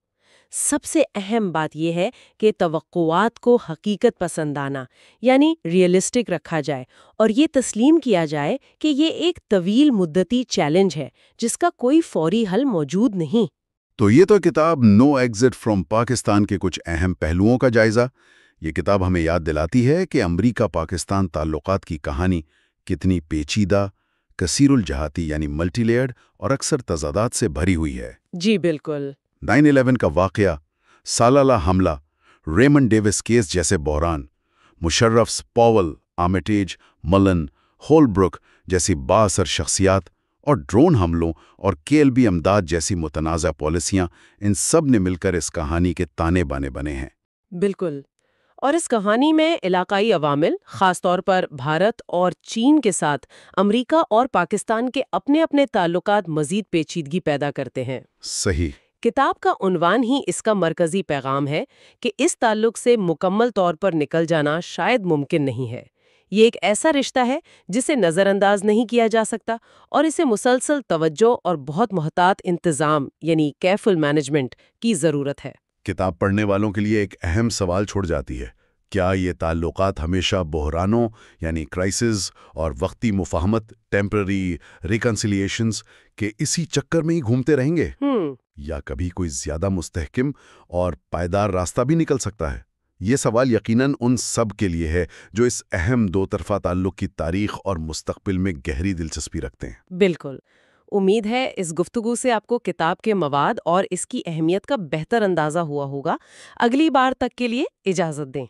سب سے اہم بات یہ ہے کہ توقعات کو حقیقت پسندانہ یعنی ریئلسٹک رکھا جائے اور یہ تسلیم کیا جائے کہ یہ ایک طویل مدتی چیلنج ہے جس کا کوئی فوری حل موجود نہیں۔ تو یہ تو کتاب نو ایگزٹ فرام پاکستان کے کچھ اہم پہلوؤں کا جائزہ۔ یہ کتاب ہمیں یاد دلاتی ہے کہ امریکہ پاکستان تعلقات کی کہانی کتنی پیچیدہ، کثیر الجہاتی یعنی ملٹی لیئرڈ اور اکثر تضادات سے بھری ہوئی ہے۔ جی بالکل۔ 9/11 کا واقعہ، سالالہ حملہ، ریمنڈ ڈیوس کیس جیسے بحران، مشرفس، پاول، آرمیٹیج، ملن، ہول بروک جیسی بااثر شخصیات، اور ڈرون حملوں اور KLB امداد جیسی متنازع پالیسیاں، ان سب نے مل کر اس کہانی کے تانے بانے بنے ہیں۔ بالکل، اور اس کہانی میں علاقائی عوامل، خاص طور پر بھارت اور چین کے ساتھ امریکہ اور پاکستان کے اپنے اپنے تعلقات مزید پیچیدگی پیدا کرتے ہیں۔ صحیح۔ کتاب کا عنوان ہی اس کا مرکزی پیغام ہے کہ اس تعلق سے مکمل طور پر نکل جانا شاید ممکن نہیں ہے۔ یہ ایک ایسا رشتہ ہے جسے نظر انداز نہیں کیا جا سکتا اور اسے مسلسل توجہ اور بہت محتاط انتظام یعنی کیئرفل مینجمنٹ کی ضرورت ہے۔ کتاب پڑھنے والوں کے لیے ایک اہم سوال چھوڑ جاتی ہے، کیا یہ تعلقات ہمیشہ بحرانوں یعنی کرائسز اور وقتی مفاہمت ٹیمپرری ریکنسیلیشنز کے اسی چکر میں ہی گھومتے رہیں گے؟ یا کبھی کوئی زیادہ مستحکم اور پائیدار راستہ بھی نکل سکتا ہے؟ یہ سوال یقیناً ان سب کے لیے ہے جو اس اہم دو طرفہ تعلق کی تاریخ اور مستقبل میں گہری دلچسپی رکھتے ہیں۔ بالکل، امید ہے اس گفتگو سے آپ کو کتاب کے مواد اور اس کی اہمیت کا بہتر اندازہ ہوا ہوگا۔ اگلی بار تک کے لیے اجازت دیں۔